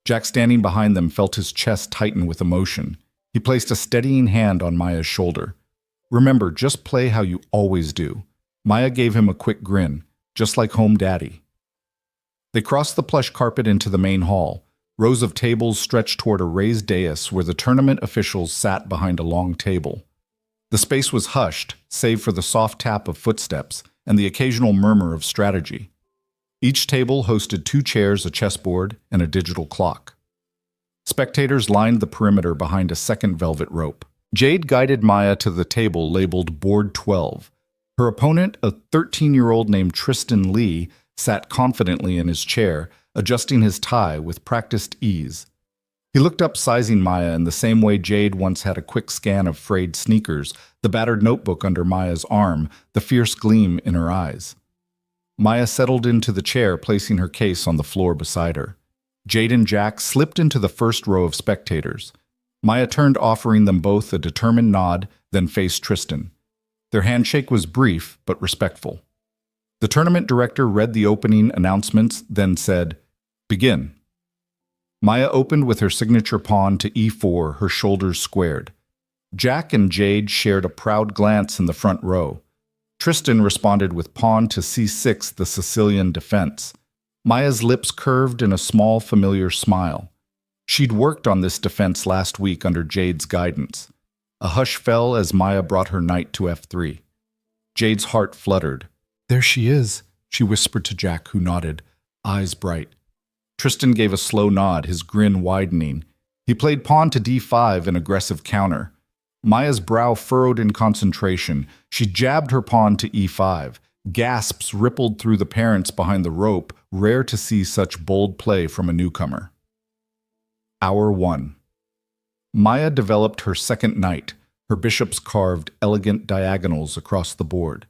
Jack, standing behind them, felt his chest tighten with emotion. He placed a steadying hand on Maya's shoulder. "Remember, just play how you always do." Maya gave him a quick grin, just like home daddy. They crossed the plush carpet into the main hall. Rows of tables stretched toward a raised dais where the tournament officials sat behind a long table. The space was hushed, save for the soft tap of footsteps and the occasional murmur of strategy. Each table hosted 2 chairs, a chessboard, and a digital clock. Spectators lined the perimeter behind a second velvet rope. Jade guided Maya to the table labeled Board 12. Her opponent, a 13-year-old named Tristan Lee, sat confidently in his chair, adjusting his tie with practiced ease. He looked up, sizing Maya in the same way Jade once had a quick scan of frayed sneakers, the battered notebook under Maya's arm, the fierce gleam in her eyes. Maya settled into the chair, placing her case on the floor beside her. Jade and Jack slipped into the first row of spectators. Maya turned, offering them both a determined nod, then faced Tristan. Their handshake was brief but respectful. The tournament director read the opening announcements, then said, "Begin." Maya opened with her signature pawn to e4, her shoulders squared. Jack and Jade shared a proud glance in the front row. Tristan responded with pawn to c6, the Sicilian defense. Maya's lips curved in a small, familiar smile. She'd worked on this defense last week under Jade's guidance. A hush fell as Maya brought her knight to f3. Jade's heart fluttered. "There she is," she whispered to Jack, who nodded, eyes bright. Tristan gave a slow nod, his grin widening. He played pawn to d5, an aggressive counter. Maya's brow furrowed in concentration. She jabbed her pawn to e5. Gasps rippled through the parents behind the rope, rare to see such bold play from a newcomer. Hour 1. Maya developed her second knight. Her bishops carved elegant diagonals across the board.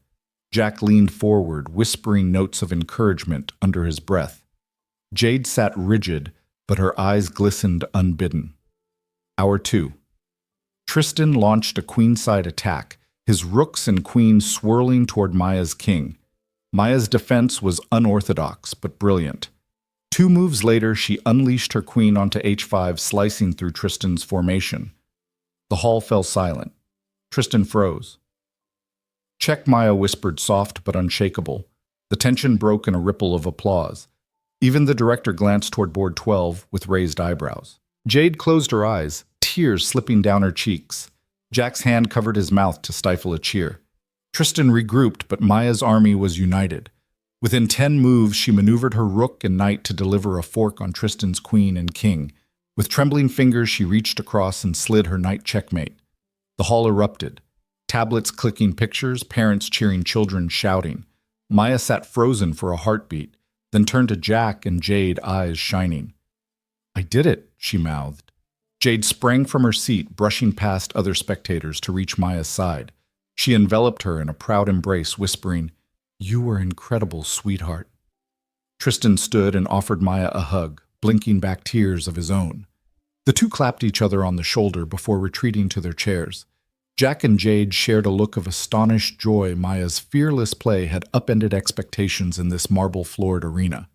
Jack leaned forward, whispering notes of encouragement under his breath. Jade sat rigid, but her eyes glistened unbidden. Hour 2. Tristan launched a queenside attack, his rooks and queens swirling toward Maya's king. Maya's defense was unorthodox, but brilliant. 2 moves later, she unleashed her queen onto h5, slicing through Tristan's formation. The hall fell silent. Tristan froze. "Check," Maya whispered, soft but unshakable. The tension broke in a ripple of applause. Even the director glanced toward board 12 with raised eyebrows. Jade closed her eyes, tears slipping down her cheeks. Jack's hand covered his mouth to stifle a cheer. Tristan regrouped, but Maya's army was united. Within 10 moves, she maneuvered her rook and knight to deliver a fork on Tristan's queen and king. With trembling fingers, she reached across and slid her knight checkmate. The hall erupted. Tablets clicking pictures, parents cheering, children shouting. Maya sat frozen for a heartbeat, then turned to Jack and Jade, eyes shining. "I did it," she mouthed. Jade sprang from her seat, brushing past other spectators to reach Maya's side. She enveloped her in a proud embrace, whispering, "You were incredible, sweetheart." Tristan stood and offered Maya a hug, blinking back tears of his own. The two clapped each other on the shoulder before retreating to their chairs. Jack and Jade shared a look of astonished joy. Maya's fearless play had upended expectations in this marble-floored arena.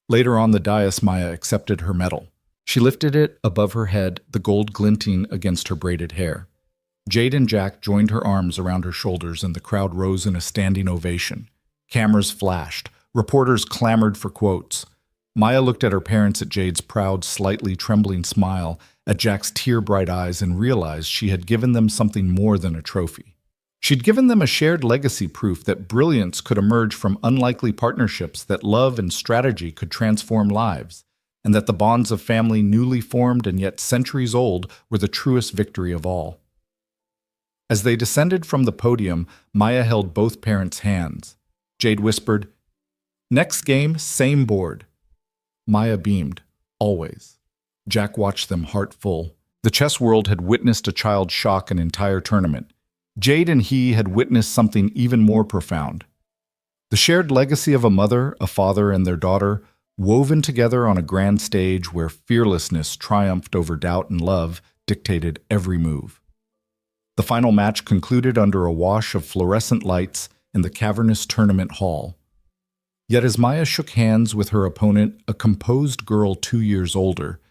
Later on the dais, Maya accepted her medal. She lifted it above her head, the gold glinting against her braided hair. Jade and Jack joined her arms around her shoulders, and the crowd rose in a standing ovation. Cameras flashed. Reporters clamored for quotes. Maya looked at her parents, at Jade's proud, slightly trembling smile, at Jack's tear-bright eyes, and realized she had given them something more than a trophy. She'd given them a shared legacy, proof that brilliance could emerge from unlikely partnerships, that love and strategy could transform lives, and that the bonds of family, newly formed and yet centuries old, were the truest victory of all. As they descended from the podium, Maya held both parents' hands. Jade whispered, "Next game, same board." Maya beamed, "Always." Jack watched them, heart full. The chess world had witnessed a child shock an entire tournament. Jade and he had witnessed something even more profound. The shared legacy of a mother, a father, and their daughter, woven together on a grand stage where fearlessness triumphed over doubt and love dictated every move. The final match concluded under a wash of fluorescent lights in the cavernous tournament hall. Yet as Maya shook hands with her opponent, a composed girl 2 years older,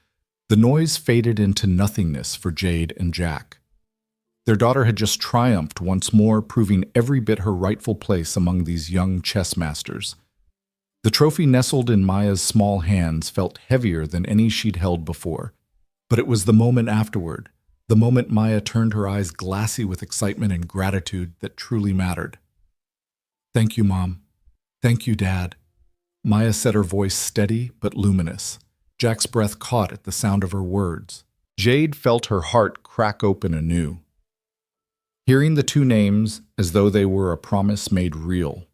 the noise faded into nothingness for Jade and Jack. Their daughter had just triumphed once more, proving every bit her rightful place among these young chess masters. The trophy nestled in Maya's small hands felt heavier than any she'd held before. But it was the moment afterward, the moment Maya turned her eyes glassy with excitement and gratitude, that truly mattered. "Thank you, Mom. Thank you, Dad." Maya said, her voice steady but luminous. Jack's breath caught at the sound of her words. Jade felt her heart crack open anew. Hearing the two names as though they were a promise made real.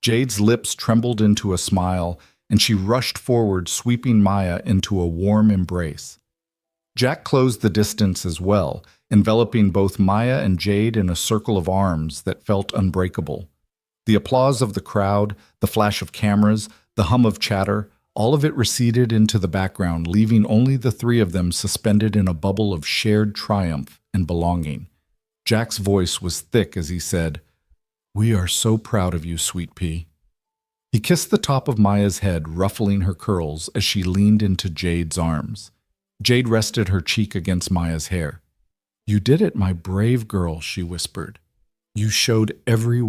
Jade's lips trembled into a smile, and she rushed forward, sweeping Maya into a warm embrace. Jack closed the distance as well, enveloping both Maya and Jade in a circle of arms that felt unbreakable. The applause of the crowd, the flash of cameras, the hum of chatter, all of it receded into the background, leaving only the three of them suspended in a bubble of shared triumph and belonging. Jack's voice was thick as he said, "We are so proud of you, sweet pea." He kissed the top of Maya's head, ruffling her curls as she leaned into Jade's arms. Jade rested her cheek against Maya's hair. "You did it, my brave girl," she whispered. "You showed everyone